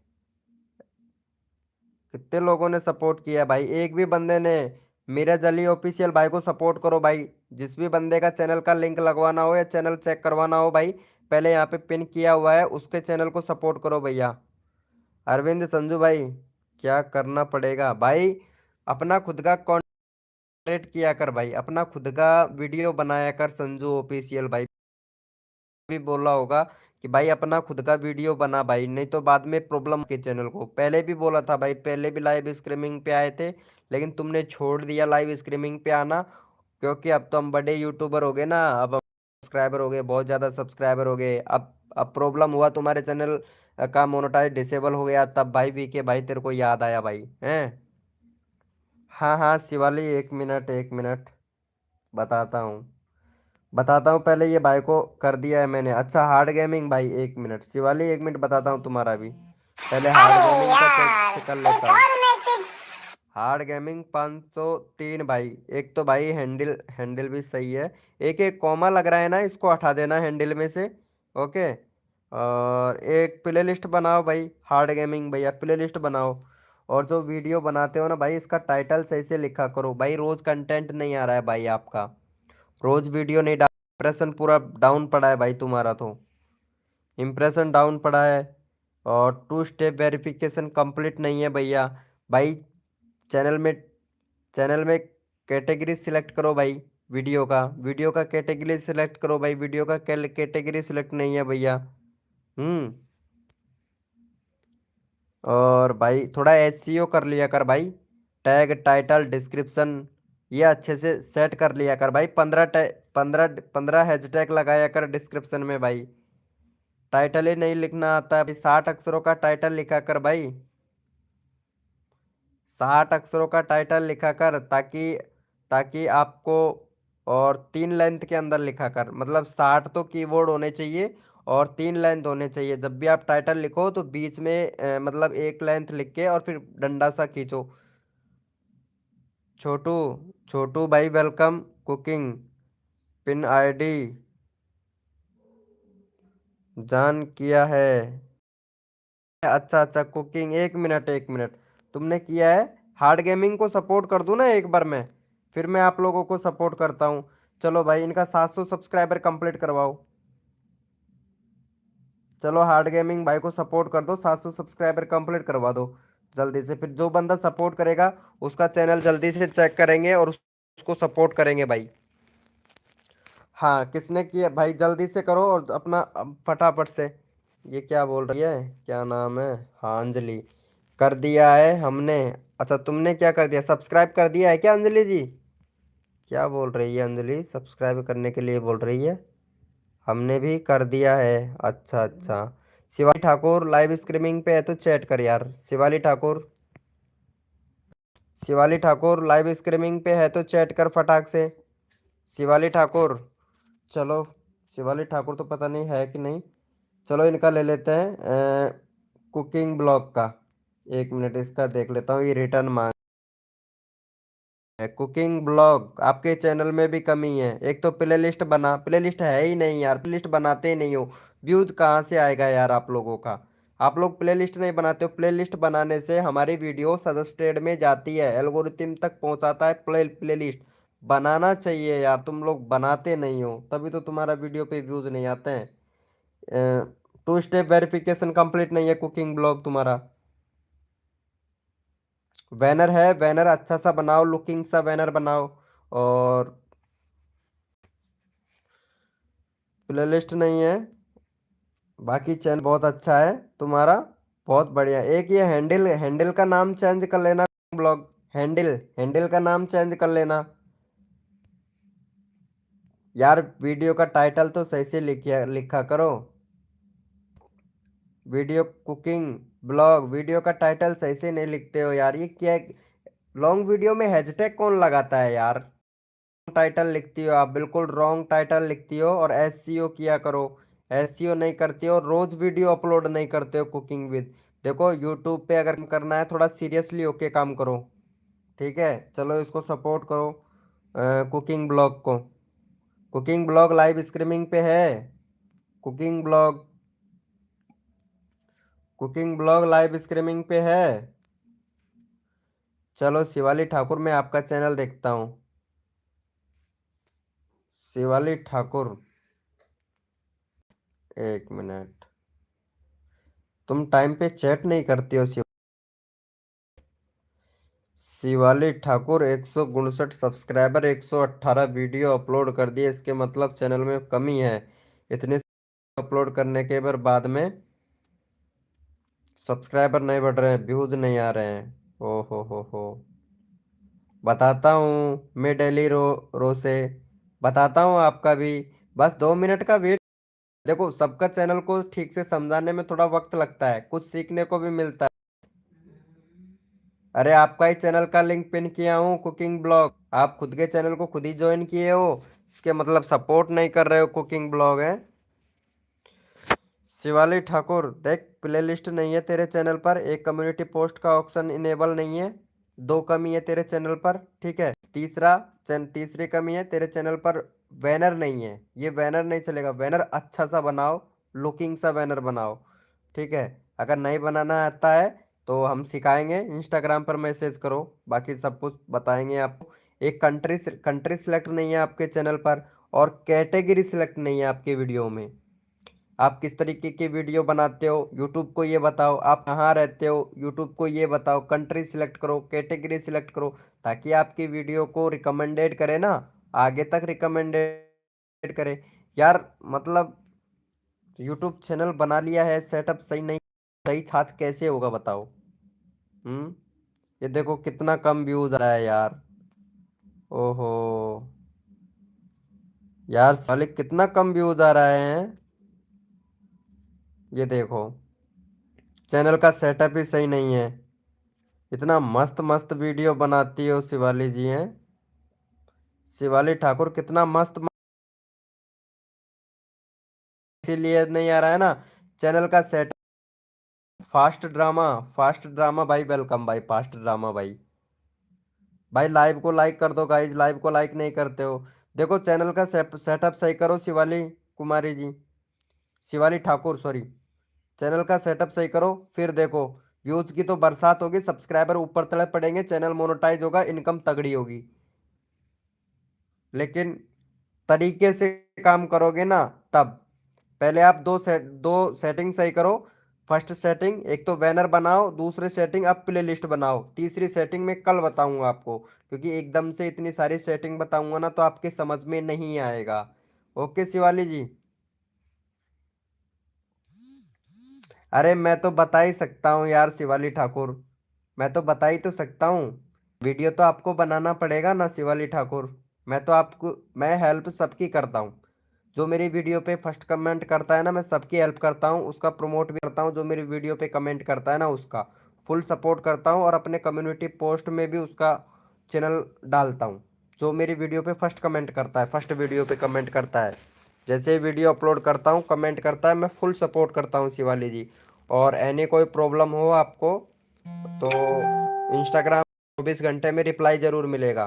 कितने लोगों ने सपोर्ट किया है भाई, एक भी बंदे ने। मीरज अली ऑफिशियल भाई को सपोर्ट करो भाई। जिस भी बंदे का चैनल का लिंक लगवाना हो या चैनल चेक करवाना हो भाई, पहले यहाँ पे पिन किया हुआ है, उसके चैनल को सपोर्ट करो भैया। अरविंद संजू भाई, क्या करना पड़ेगा भाई? अपना खुद का कंटेंट किया कर भाई, अपना खुद का वीडियो बनाया कर संजू ऑफिशियल भाई। भी बोला होगा कि भाई अपना खुद का वीडियो बना भाई, नहीं तो बाद में प्रॉब्लम के चैनल को। पहले भी बोला था भाई, पहले भी लाइव स्ट्रीमिंग पे आए थे, लेकिन तुमने छोड़ दिया लाइव स्ट्रीमिंग पे आना। क्योंकि अब तो हम बड़े यूट्यूबर हो गए ना, अब हम सब्सक्राइबर हो गए, बहुत ज़्यादा सब्सक्राइबर हो गए। अब प्रॉब्लम हुआ, तुम्हारे चैनल का मोनेटाइज डिसेबल हो गया, तब भाई वीके भाई तेरे को याद आया भाई हैं। हाँ हाँ शिवाली, एक मिनट एक मिनट, बताता हूँ। बताता हूँ, पहले ये भाई को कर दिया है मैंने। अच्छा हार्ड गेमिंग भाई, एक मिनट शिवाली, एक मिनट बताता हूँ तुम्हारा भी। पहले हार्ड अरे गेमिंग का यार चेक कर एक लेता हूँ। और मैसेज। हार्ड गेमिंग 503 भाई। एक तो भाई हैंडल हैंडल भी सही है। एक एक कॉमा लग रहा है ना, इसको हटा देना हैंडल में से। ओके। और एक प्ले लिस्ट बनाओ भाई, हार्ड गेमिंग भैया प्ले लिस्ट बनाओ। और जो वीडियो बनाते हो ना भाई, इसका टाइटल सही से लिखा करो भाई, रोज कंटेंट नहीं आ रहा है भाई आपका। रोज वीडियो नहीं डाल, इंप्रेशन पूरा डाउन पड़ा है भाई तुम्हारा तो। इंप्रेशन डाउन पड़ा है। और 2 स्टेप वेरिफिकेशन कंप्लीट नहीं है भैया। भाई चैनल में चैनल में कैटेगरी सिलेक्ट करो भाई। वीडियो का कैटेगरी सिलेक्ट करो भाई, वीडियो का कैटेगरी सिलेक्ट नहीं है भैया। हम्म। और भाई थोड़ा एसईओ कर लिया कर भाई। टैग टाइटल डिस्क्रिप्शन ये अच्छे से सेट कर लिया कर भाई। 15 हैशटैग लगाया कर डिस्क्रिप्शन में भाई। टाइटल ही नहीं लिखना आता है भाई, 60 अक्षरों का टाइटल लिखा कर भाई। 60 अक्षरों का टाइटल लिखा कर, ताकि ताकि आपको। और 3 लेंथ के अंदर लिखा कर, मतलब 60 तो कीवर्ड होने चाहिए और 3 लेंथ होने चाहिए। जब भी आप टाइटल लिखो तो बीच में मतलब एक लेंथ लिख के और फिर डंडा सा खींचो। छोटू, छोटू भाई वेलकम। कुकिंग पिन आईडी जान किया है। अच्छा अच्छा कुकिंग, एक मिनट एक मिनट, तुमने किया है। हार्ड गेमिंग को सपोर्ट कर दूं ना एक बार मैं, फिर मैं आप लोगों को सपोर्ट करता हूँ। चलो भाई इनका 700 सब्सक्राइबर कंप्लीट करवाओ। चलो हार्ड गेमिंग भाई को सपोर्ट कर दो, 700 सब्सक्राइबर कंप्लीट करवा दो जल्दी से। फिर जो बंदा सपोर्ट करेगा उसका चैनल जल्दी से चेक करेंगे और उसको सपोर्ट करेंगे भाई। हाँ किसने किया भाई, जल्दी से करो और अपना फटाफट से। ये क्या बोल रही है, क्या नाम है? हाँ अंजलि, कर दिया है हमने। अच्छा तुमने क्या कर दिया, सब्सक्राइब कर दिया है क्या अंजलि जी? क्या बोल रही है अंजलि, सब्सक्राइब करने के लिए बोल रही है। हमने भी कर दिया है। अच्छा अच्छा। शिवाली ठाकुर लाइव स्ट्रीमिंग पे है तो चैट कर यार शिवाली ठाकुर। शिवाली ठाकुर लाइव स्ट्रीमिंग पे है तो चैट कर फटाक से। शिवाली ठाकुर। चलो शिवाली ठाकुर तो पता नहीं है कि नहीं। चलो इनका ले लेते हैं कुकिंग ब्लॉग का। एक मिनट इसका देख लेता हूँ, ये रिटर्न मांग है। कुकिंग ब्लॉग आपके चैनल में भी कमी है। एक तो प्ले लिस्ट प्ले लिस्ट है ही नहीं यार, प्ले लिस्ट बनाते ही नहीं हो। व्यूज कहाँ से आएगा यार आप लोगों का। आप लोग प्ले लिस्ट नहीं बनाते हो। प्ले लिस्ट बनाने से हमारी वीडियो सजेस्टेड में जाती है, एल्गोरिथम तक पहुंचाता है। प्ले लिस्ट बनाना चाहिए यार, तुम लोग बनाते नहीं हो, तभी तो तुम्हारा वीडियो पे व्यूज नहीं आते हैं। टू स्टेप वेरिफिकेशन कंप्लीट नहीं है कुकिंग ब्लॉग तुम्हारा। बैनर है, बैनर अच्छा सा बनाओ, लुकिंग सा बैनर बनाओ। और प्लेलिस्ट नहीं है। बाकी चैनल बहुत अच्छा है तुम्हारा, बहुत बढ़िया। एक ये हैंडल हैंडल का नाम चेंज कर लेना। ब्लॉग हैंडल हैंडल का नाम चेंज कर लेना यार। वीडियो का टाइटल तो सही से लिखिया लिखा करो। वीडियो कुकिंग ब्लॉग वीडियो का टाइटल सही से नहीं लिखते हो यार, ये क्या। लॉन्ग वीडियो में हैशटैग कौन लगाता है यार। टाइटल लिखती हो आप, बिल्कुल रॉन्ग टाइटल लिखती हो। और एसईओ किया करो। एसईओ नहीं करती हो, रोज वीडियो अपलोड नहीं करते हो कुकिंग विद। देखो यूट्यूब पे अगर करना है थोड़ा सीरियसली होके काम करो। ठीक है, चलो इसको सपोर्ट करो। कुकिंग ब्लॉग को। कुकिंग ब्लॉग लाइव स्ट्रीमिंग पे है। Cooking blog cooking blog live streaming पे है। चलो शिवाली ठाकुर, मैं आपका चैनल देखता हूँ। शिवाली ठाकुर, एक मिनट। तुम टाइम पे चैट नहीं करती हो Shivali Thakur. 159 subscriber, 118 video upload कर दिए, इसके मतलब चैनल में कमी है। इतने अपलोड करने के बाद में सब्सक्राइबर नहीं बढ़ रहे हैं, व्यूज नहीं आ रहे हैं। ओ हो बताता हूँ मैं डेली रो से बताता हूँ आपका भी। बस 2 मिनट का वेट। देखो सबका चैनल को ठीक से समझाने में थोड़ा वक्त लगता है, कुछ सीखने को भी मिलता है। अरे आपका ही चैनल का लिंक पिन किया हूँ, कुकिंग ब्लॉग। आप खुद के चैनल को खुद ही ज्वाइन किए हो, इसके मतलब सपोर्ट नहीं कर रहे हो कुकिंग ब्लॉग है। शिवाली ठाकुर देख, प्लेलिस्ट नहीं है तेरे चैनल पर, एक कम्युनिटी पोस्ट का ऑप्शन इनेबल नहीं है। दो कमी है तेरे चैनल पर, ठीक है। तीसरी कमी है तेरे चैनल पर, बैनर नहीं है। ये बैनर नहीं चलेगा, बैनर अच्छा सा बनाओ, लुकिंग सा बैनर बनाओ। ठीक है, अगर नहीं बनाना आता है तो हम सिखाएंगे, इंस्टाग्राम पर मैसेज करो, बाकी सब कुछ बताएंगे आपको। एक कंट्री सिलेक्ट नहीं है आपके चैनल पर, और कैटेगरी सिलेक्ट नहीं है आपके वीडियो में। आप किस तरीके की वीडियो बनाते हो यूट्यूब को ये बताओ, आप कहाँ रहते हो यूट्यूब को ये बताओ, कंट्री सिलेक्ट करो, कैटेगरी सिलेक्ट करो, ताकि आपकी वीडियो को रिकमेंडेड करे ना, आगे तक रिकमेंडेड करे यार। मतलब यूट्यूब चैनल बना लिया है, सेटअप सही नहीं, सही छाछ कैसे होगा बताओ। हम्म। ये देखो कितना कम व्यूज आ रहा है यार। ओहो यार, साले कितना कम व्यूज आ रहा है। ये देखो, चैनल का सेटअप ही सही नहीं है। इतना मस्त मस्त वीडियो बनाती हो शिवाली जी हैं। शिवाली ठाकुर कितना इसीलिए नहीं आ रहा है ना चैनल का सेट। फास्ट ड्रामा भाई, वेलकम भाई, फास्ट ड्रामा भाई। भाई लाइव को लाइक कर दो गाइज, लाइव को लाइक नहीं करते हो। देखो चैनल का सेटअप सही करो शिवाली कुमारी जी, शिवाली ठाकुर सॉरी। चैनल का सेटअप सही करो, फिर देखो व्यूज की तो बरसात होगी, सब्सक्राइबर ऊपर तले पड़ेंगे, चैनल मोनेटाइज होगा, इनकम तगड़ी होगी। लेकिन तरीके से काम करोगे ना तब। पहले आप दो सेटिंग सही करो। फर्स्ट सेटिंग, एक तो बैनर बनाओ, दूसरी सेटिंग आप प्ले लिस्ट बनाओ, तीसरी सेटिंग मैं कल बताऊंगा आपको, क्योंकि एकदम से इतनी सारी सेटिंग बताऊंगा ना तो आपके समझ में नहीं आएगा। ओके शिवाली जी। अरे मैं तो बता ही सकता हूँ यार शिवाली ठाकुर, मैं तो बता ही तो सकता हूँ। वीडियो तो आपको बनाना पड़ेगा ना शिवाली ठाकुर। मैं हेल्प सबकी करता हूँ। जो मेरी वीडियो पे फर्स्ट कमेंट करता है ना, मैं सबकी हेल्प करता हूँ, उसका प्रमोट भी करता हूँ। जो मेरी वीडियो पे कमेंट करता है ना, उसका फुल सपोर्ट करता हूँ, और अपने कम्युनिटी पोस्ट में भी उसका चैनल डालता हूँ। जो मेरी वीडियो पे फर्स्ट कमेंट करता है, फर्स्ट वीडियो पे कमेंट करता है, जैसे ही वीडियो अपलोड करता हूँ कमेंट करता है, मैं फुल सपोर्ट करता हूँ शिवाली जी। और एनी कोई प्रॉब्लम हो आपको तो इंस्टाग्राम 24 घंटे में रिप्लाई जरूर मिलेगा।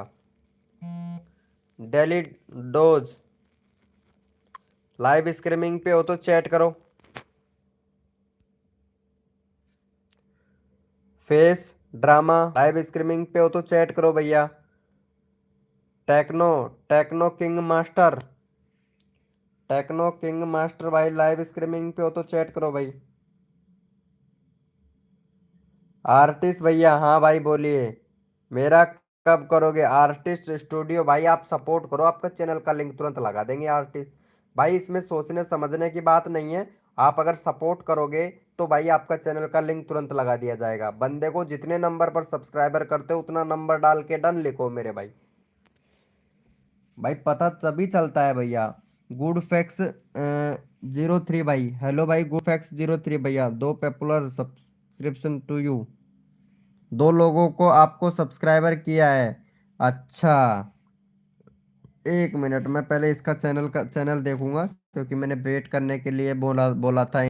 डेली डोज लाइव स्ट्रीमिंग पे हो तो चैट करो। फेस ड्रामा लाइव स्ट्रीमिंग पे हो तो चैट करो भैया। Techno techno king master techno king master भाई लाइव स्ट्रीमिंग पे हो तो चैट करो भाई। आर्टिस्ट भैया, हाँ भाई बोलिए। मेरा कब करोगे आर्टिस्ट स्टूडियो? भाई आप सपोर्ट करो, आपका चैनल का लिंक तुरंत लगा देंगे आर्टिस्ट। भाई इसमें सोचने समझने की बात नहीं है। आप अगर सपोर्ट करोगे तो भाई आपका चैनल का लिंक तुरंत लगा दिया जाएगा। बंदे को जितने नंबर पर सब्सक्राइबर करते हो उतना नंबर डाल के डन लिखो मेरे भाई। भाई पता तभी चलता है भैया। गुड फैक्स 03 भाई, हेलो भाई गुड फैक्स 03 भैया, दो पॉपुलर सब्सक्रिप्शन टू यू। दो लोगों को आपको सब्सक्राइबर किया है। अच्छा, एक मिनट मैं पहले इसका चैनल देखूंगा, क्योंकि मैंने वेट करने के लिए बोला बोला था।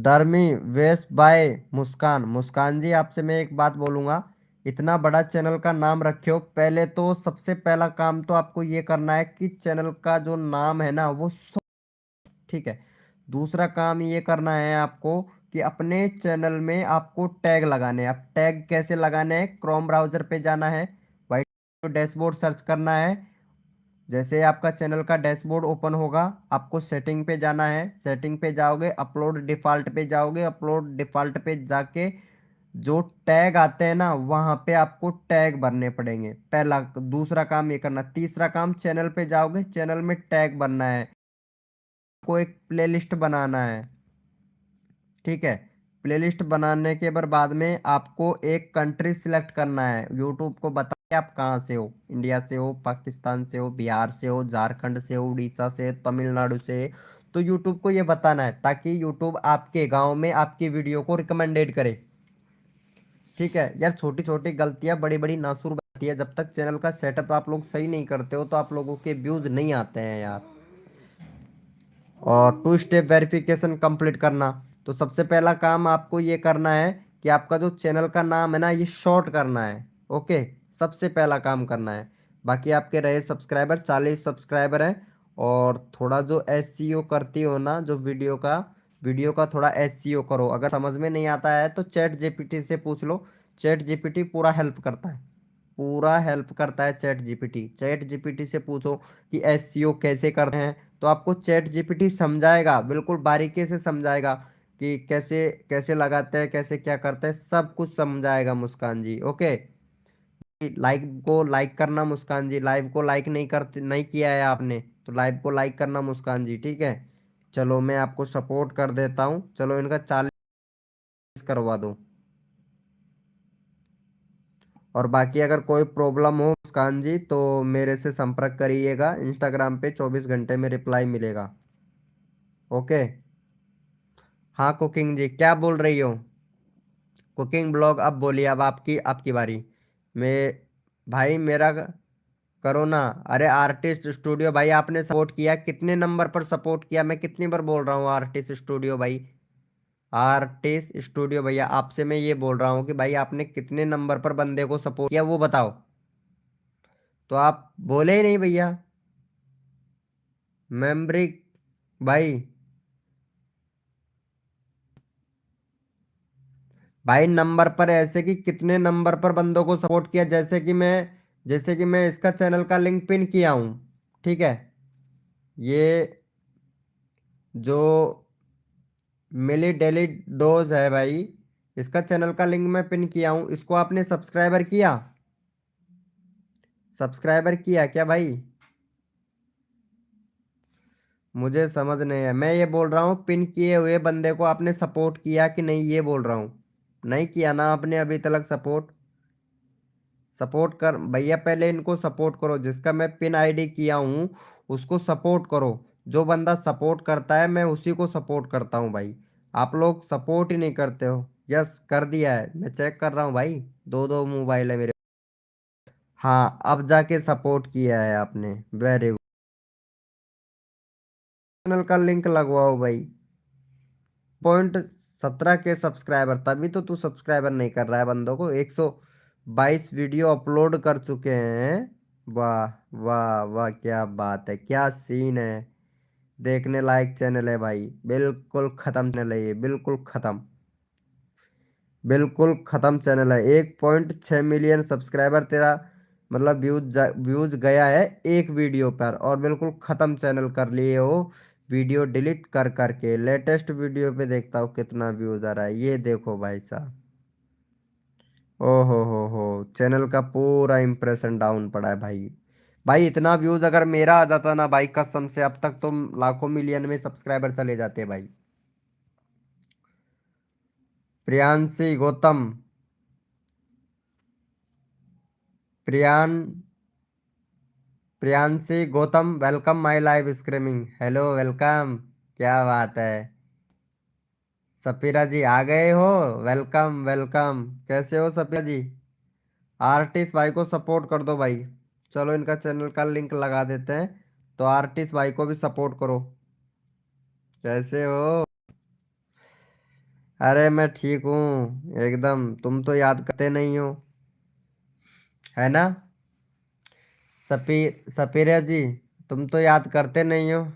धर्मी वेस्ट बाय मुस्कान। मुस्कान जी आपसे मैं एक बात बोलूंगा। इतना बड़ा चैनल का नाम रखे हो, पहले तो सबसे पहला काम तो आपको ये करना है कि चैनल का जो नाम है ना वो ठीक है। दूसरा काम ये करना है आपको कि अपने चैनल में आपको टैग लगाने हैं। अब टैग कैसे लगाने हैं? क्रोम ब्राउजर पे जाना है, वाइट डैशबोर्ड सर्च करना है। जैसे आपका चैनल का डैशबोर्ड ओपन होगा, आपको सेटिंग पे जाना है। सेटिंग पे जाओगे, अपलोड डिफॉल्ट पे जाओगे। अपलोड डिफॉल्ट पे जाके जो टैग आते हैं ना वहां पे आपको टैग भरने पड़ेंगे। पहला दूसरा काम ये करना। तीसरा काम, चैनल पे जाओगे, चैनल में टैग भरना है। आपको एक प्लेलिस्ट बनाना है, ठीक है। प्लेलिस्ट बनाने के बाद में आपको एक कंट्री सिलेक्ट करना है। यूट्यूब को बताइए आप कहाँ से हो, इंडिया से हो, पाकिस्तान से हो, बिहार से हो, झारखंड से हो, उड़ीसा से, तमिलनाडु से। तो यूट्यूब को ये बताना है ताकि यूट्यूब आपके गांव में आपकी वीडियो को रिकमेंडेड करे। ठीक है यार, छोटी छोटी गलतियां बड़ी बड़ी नासूर बनती है। जब तक चैनल का सेटअप आप लोग सही नहीं करते हो तो आप लोगों के व्यूज नहीं आते हैं यार। और टू स्टेप वेरिफिकेशन कंप्लीट करना। तो सबसे पहला काम आपको ये करना है कि आपका जो चैनल का नाम है ना ये शॉर्ट करना है। ओके, सबसे पहला काम करना है। बाकी आपके रहे सब्सक्राइबर 40 सब्सक्राइबर है। और थोड़ा जो एसईओ करती हो ना, जो वीडियो का थोड़ा एसईओ करो। अगर समझ में नहीं आता है तो चैट जीपीटी से पूछ लो। चैट जीपीटी पूरा हेल्प करता है, पूरा हेल्प करता है चैट जीपीटी। चैट जीपीटी से पूछो कि एसईओ कैसे करते हैं, तो आपको चैट जीपीटी समझाएगा, बिल्कुल बारीकी से समझाएगा कि कैसे कैसे लगाते हैं, कैसे क्या करते हैं, सब कुछ समझाएगा मुस्कान जी। ओके, लाइव को लाइक करना मुस्कान जी। लाइव को लाइक नहीं किया है आपने तो लाइव को लाइक करना मुस्कान जी, ठीक है। चलो मैं आपको सपोर्ट कर देता हूँ, चलो इनका 40 करवा दो। और बाकी अगर कोई प्रॉब्लम हो मुस्कान जी तो मेरे से संपर्क करिएगा। इंस्टाग्राम पे 24 घंटे में रिप्लाई मिलेगा। ओके। हाँ कुकिंग जी, क्या बोल रही हो? कुकिंग ब्लॉग, अब बोलिए, अब आपकी आपकी बारी। मैं भाई मेरा करो ना। अरे आर्टिस्ट स्टूडियो भाई, आपने सपोर्ट किया, कितने नंबर पर सपोर्ट किया? मैं कितनी बार बोल रहा हूँ आर्टिस्ट स्टूडियो भाई। आर्टिस्ट स्टूडियो भैया, आपसे मैं ये बोल रहा हूँ कि भाई आपने कितने नंबर पर बंदे को सपोर्ट किया वो बताओ। तो आप बोले ही नहीं भैया। मेम्ब्रिक भाई, भाई नंबर पर ऐसे कि कितने नंबर पर बंदों को सपोर्ट किया? जैसे कि मैं इसका चैनल का लिंक पिन किया हूं, ठीक है। ये जो मिली डेली डोज है भाई, इसका चैनल का लिंक मैं पिन किया हूं। इसको आपने सब्सक्राइबर किया? सब्सक्राइबर किया क्या भाई? मुझे समझ नहीं है। मैं ये बोल रहा हूँ पिन किए हुए बंदे को आपने सपोर्ट किया कि नहीं, ये बोल रहा हूँ। नहीं किया ना आपने अभी तक सपोर्ट? सपोर्ट कर भैया, पहले इनको सपोर्ट करो। जिसका मैं पिन आईडी किया हूँ उसको सपोर्ट करो। जो बंदा सपोर्ट करता है मैं उसी को सपोर्ट करता हूँ भाई। आप लोग सपोर्ट ही नहीं करते हो। यस कर दिया है, मैं चेक कर रहा हूँ भाई। दो दो मोबाइल है मेरे। हाँ अब जाके सपोर्ट किया है आपने, वेरी गुड। चैनल का लिंक लगवाओ भाई। 0.7 17 के सब्सक्राइबर, तभी तो तू सब्सक्राइबर नहीं कर रहा है बंदों को। 122 वीडियो अपलोड कर चुके हैं। वाह वाह वाह, क्या बात है, क्या सीन है। देखने लायक चैनल है भाई, बिल्कुल खत्म चैनल है ये, बिल्कुल खत्म, बिल्कुल खत्म चैनल है। 1.6 मिलियन सब्सक्राइबर तेरा, मतलब व्यूज गया है एक वीडियो पर, और बिल्कुल खत्म चैनल कर लिए हो वीडियो डिलीट कर करके। लेटेस्ट वीडियो पे देखता हूँ कितना व्यूज आ रहा है, ये देखो भाई साहब। ओ हो, चैनल का पूरा इंप्रेशन डाउन पड़ा है भाई। भाई इतना व्यूज अगर मेरा आ जाता ना भाई, कसम से अब तक तो लाखों मिलियन में सब्सक्राइबर चले जाते भाई। Priyanshi Gautam, Priyan Priyanshi Gautam, welcome my live streaming, hello welcome. क्या बात है, सपीरा जी आ गए हो, वेलकम वेलकम। कैसे हो सपीरा जी? आर्टिस्ट भाई को सपोर्ट कर दो भाई। चलो इनका चैनल का लिंक लगा देते हैं, तो आर्टिस्ट भाई को भी सपोर्ट करो। कैसे हो? अरे मैं ठीक हूँ एकदम, तुम तो याद करते नहीं हो, है ना? सपीरा जी, तुम तो याद करते नहीं हो।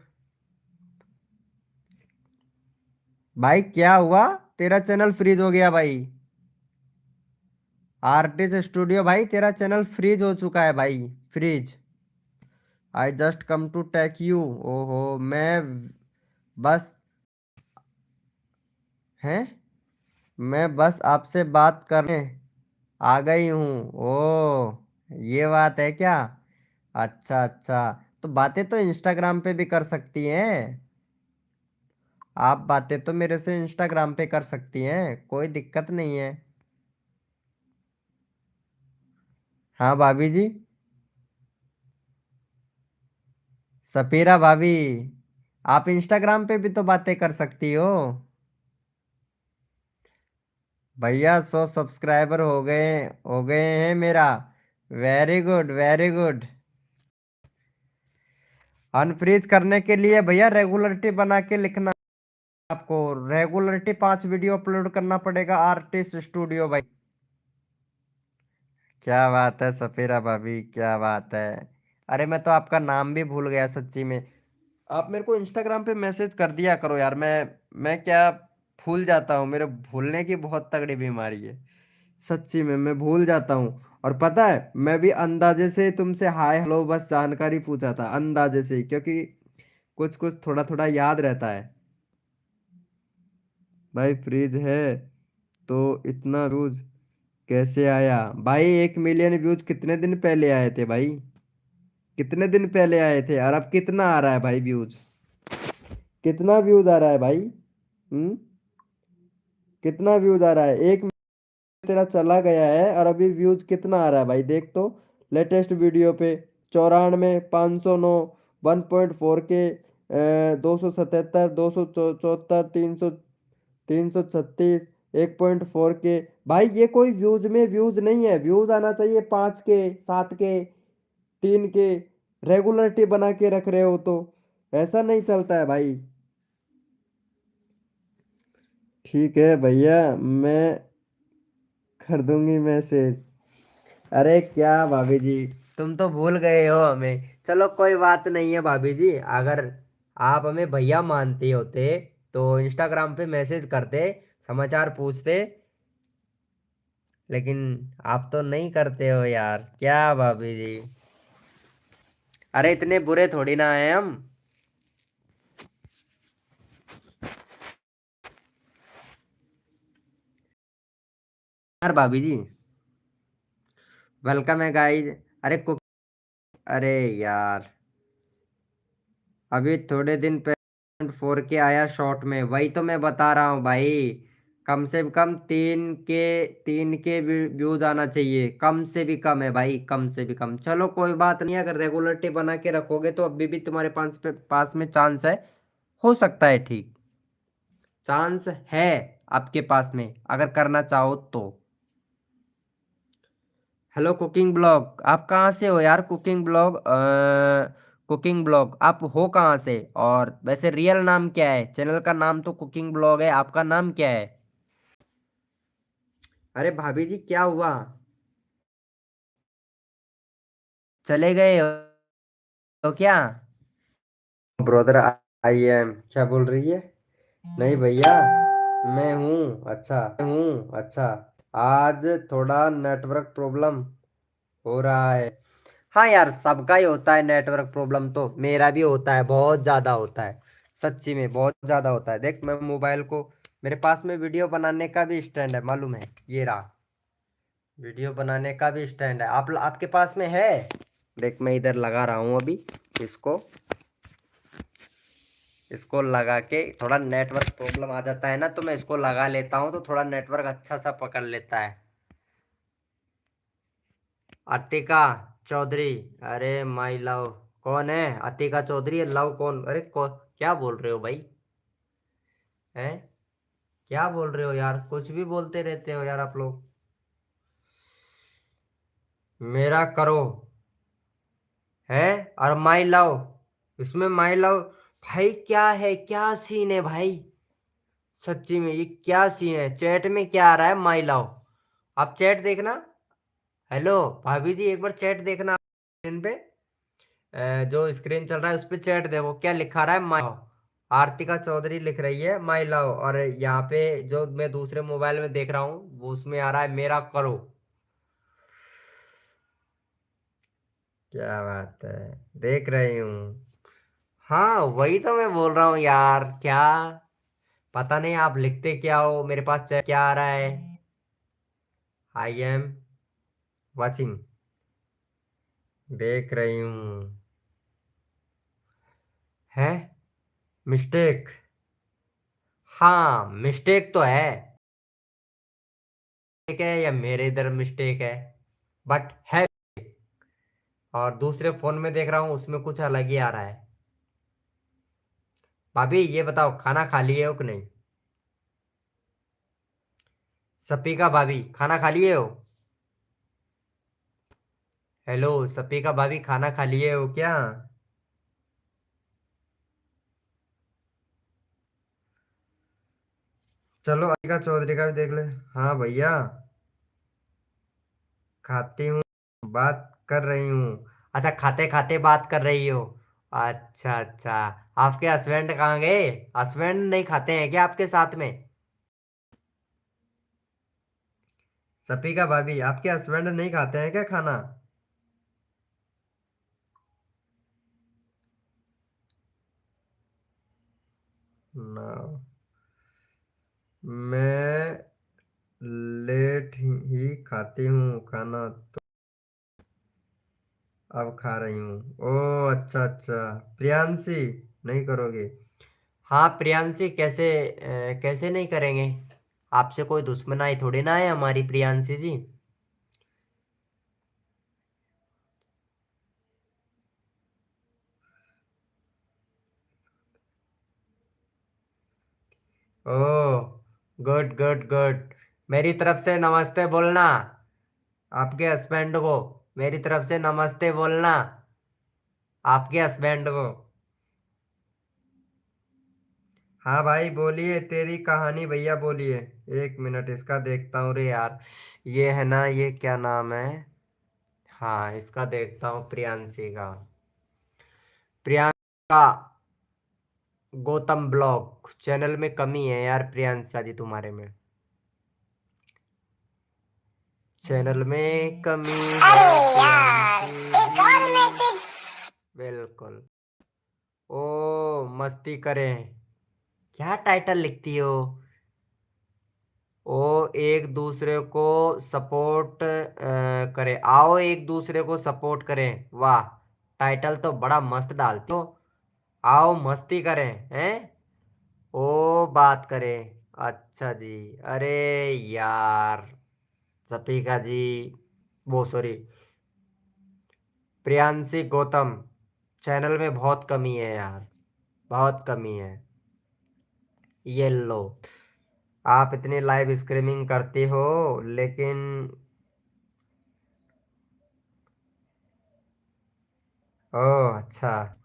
भाई क्या हुआ? तेरा चैनल फ्रीज हो गया भाई। आर्टिस्ट स्टूडियो भाई, तेरा चैनल फ्रीज हो चुका है भाई, freeze. I just come to take you. ओहो, मैं बस, हैं, मैं बस आपसे बात करने आ गई हूँ। ओ, ये बात है क्या? अच्छा अच्छा, तो बातें तो इंस्टाग्राम पे भी कर सकती हैं। आप बातें तो मेरे से इंस्टाग्राम पे कर सकती हैं, कोई दिक्कत नहीं है। हाँ भाभी जी, सपीरा भाभी, आप इंस्टाग्राम पे भी तो बातें कर सकती हो। भैया 100 सब्सक्राइबर हो गए हैं मेरा। Very good very good. Unfreeze करने के लिए भैया रेगुलरिटी बना के लिखना, आपको रेगुलरिटी 5 वीडियो अपलोड करना पड़ेगा आर्टिस्ट स्टूडियो भाई। क्या बात है सफीरा भाभी, क्या बात है। अरे मैं तो आपका नाम भी भूल गया सच्ची में। आप मेरे को इंस्टाग्राम पे मैसेज कर दिया करो यार, मैं क्या भूल जाता हूँ, मेरे भूलने की बहुत तगड़ी बीमारी है। सच्ची में मैं भूल जाता हूँ। और पता है, मैं भी अंदाजे से तुमसे हाय हेलो बस जानकारी पूछा था, अंदाजे से ही, क्योंकि कुछ कुछ थोड़ा थोड़ा याद रहता है। भाई फ्रीज है तो इतना व्यूज कैसे आया भाई? 1 मिलियन व्यूज कितने दिन पहले आए थे भाई? कितने दिन पहले आए थे, और अब कितना आ रहा है भाई व्यूज? कितना व्यूज आ रहा है भाई? हम्म, कितना व्यूज आ रहा है? एक तेरा चला गया है और अभी व्यूज कितना आ रहा है भाई, देख तो। लेटेस्ट वीडियो पे 94, 509, 1.4 के, 277, 274, 336, 1.4 के। भाई ये कोई व्यूज में व्यूज नहीं है, व्यूज आना चाहिए 5 के, 7 के, 3 के। रेगुलरिटी बना के रख रहे हो तो ऐसा नहीं चलता है भाई। ठीक है भैया, मैं कर दूंगी मैसेज। अरे क्या भाभी जी, तुम तो भूल गए हो हमें। चलो कोई बात नहीं है भाभी जी, अगर आप हमें भैया मानते होते तो इंस्टाग्राम पे मैसेज करते, समाचार पूछते, लेकिन आप तो नहीं करते हो यार, क्या भाभी जी। अरे इतने बुरे थोड़ी ना हैं हम। यार भाभी जी, वेलकम है गाइस। अरे अरे यार, अभी थोड़े दिन पहले 4 के आया शॉर्ट में, वही तो मैं बता रहा हूँ भाई। कम से कम 3 के व्यूज आना चाहिए, कम से भी कम है भाई, कम से भी कम। चलो कोई बात नहीं, अगर रेगुलरिटी बना के रखोगे तो अभी भी तुम्हारे पास में चांस है, हो सकता है ठीक, चांस है आपके पास में, अगर करना चाहो तो। हेलो कुकिंग ब्लॉग, आप कहाँ से हो यार? Cooking blog, cooking blog. आप हो कहाँ से, और वैसे रियल नाम क्या है? चैनल का नाम तो कुकिंग ब्लॉग है, आपका नाम क्या है? अरे भाभी जी क्या हुआ, चले गए हो तो क्या? ब्रदर आई एम, क्या बोल रही है? नहीं भैया, मैं हूँ अच्छा। आज थोड़ा नेटवर्क प्रॉब्लम हो रहा है। हाँ यार, सबका ही होता है नेटवर्क प्रॉब्लम, तो मेरा भी होता है, बहुत ज़्यादा होता है। सच्ची में बहुत ज़्यादा होता है। देख, मैं मोबाइल को, मेरे पास में वीडियो बनाने का भी स्टैंड है, मालूम है? ये रहा, वीडियो बनाने का भी स्टैंड है। आपके पास में है? देख, मैं इधर लगा रहा हूँ अभी इसको। इसको लगा के थोड़ा नेटवर्क प्रॉब्लम आ जाता है ना, तो मैं इसको लगा लेता हूँ, तो थोड़ा नेटवर्क अच्छा सा पकड़ लेता है। अतिका चौधरी, अरे माई लव, कौन है अतिका चौधरी? लव कौन? अरे क्या बोल रहे हो भाई? हैं? क्या बोल रहे हो यार? कुछ भी बोलते रहते हो यार आप लोग। मेरा करो है, और माई लव, इसमें माई लव। भाई क्या है, क्या सीन है भाई? सच्ची में ये क्या सीन है? चैट में क्या आ रहा है? My love. आप चैट देखना। हेलो भाभी जी, एक बार चैट देखना स्क्रीन पे। जो स्क्रीन चल रहा है उस पे चैट देखो, क्या लिखा रहा है? My love. आरतिका चौधरी लिख रही है माई लव, और यहाँ पे जो मैं दूसरे मोबाइल में देख रहा हूँ वो उसमें आ रहा है मेरा करो। क्या बात है, देख रही हूँ। हाँ वही तो मैं बोल रहा हूँ यार, क्या पता नहीं आप लिखते क्या हो। मेरे पास चैट क्या आ रहा है? आई एम वाचिंग, देख रही हूँ। है मिस्टेक? हाँ मिस्टेक तो है। ठीक है, या मेरे इधर मिस्टेक है, बट है। और दूसरे फोन में देख रहा हूँ उसमें कुछ अलग ही आ रहा है। भाभी ये बताओ, खाना खा लिए हो कि नहीं? सपीका भाभी, खाना खा लिए हो? हेलो सपीका भाभी, खाना खा लिए हो क्या? चलो अनिका चौधरी का भी देख ले। हाँ भैया, खाती हूँ, बात कर रही हूँ। अच्छा, खाते खाते बात कर रही हो। अच्छा अच्छा। आपके हस्बैंड कहाँ गए? हस्बैंड नहीं खाते हैं क्या आपके साथ में? सपीका भाभी, आपके हस्बैंड नहीं खाते हैं क्या खाना? ना, मैं लेट ही खाती हूँ खाना, तो अब खा रही हूँ। ओ अच्छा अच्छा। प्रियांशी, नहीं करोगे? हाँ प्रियांशी, कैसे नहीं करेंगे? आपसे कोई दुश्मनाई थोड़ी ना है हमारी, प्रियांशी जी। ओह, गुड गुड गुड। मेरी तरफ से नमस्ते बोलना आपके हस्बैंड को। मेरी तरफ से नमस्ते बोलना आपके हस्बैंड को। हाँ भाई बोलिए, तेरी कहानी भैया बोलिए। एक मिनट इसका देखता हूँ रे यार। ये है ना, ये क्या नाम है? हाँ इसका देखता हूँ, प्रियांशी का। प्रियंका गौतम ब्लॉग चैनल में कमी है यार, प्रियांशा जी तुम्हारे में चैनल में कमी है। अरे यार, एक और मैसेज। बिल्कुल। ओ मस्ती करें, क्या टाइटल लिखती हो? ओ एक दूसरे को सपोर्ट करें, आओ एक दूसरे को सपोर्ट करें। वाह, टाइटल तो बड़ा मस्त डालती हो। आओ मस्ती करें, हैं? ओ बात करें, अच्छा जी। अरे यार, सपीका जी, वो सॉरी, प्रियांशी गौतम चैनल में बहुत कमी है यार, बहुत कमी है। ये लो, आप इतनी लाइव स्ट्रीमिंग करती हो, लेकिन ओह अच्छा।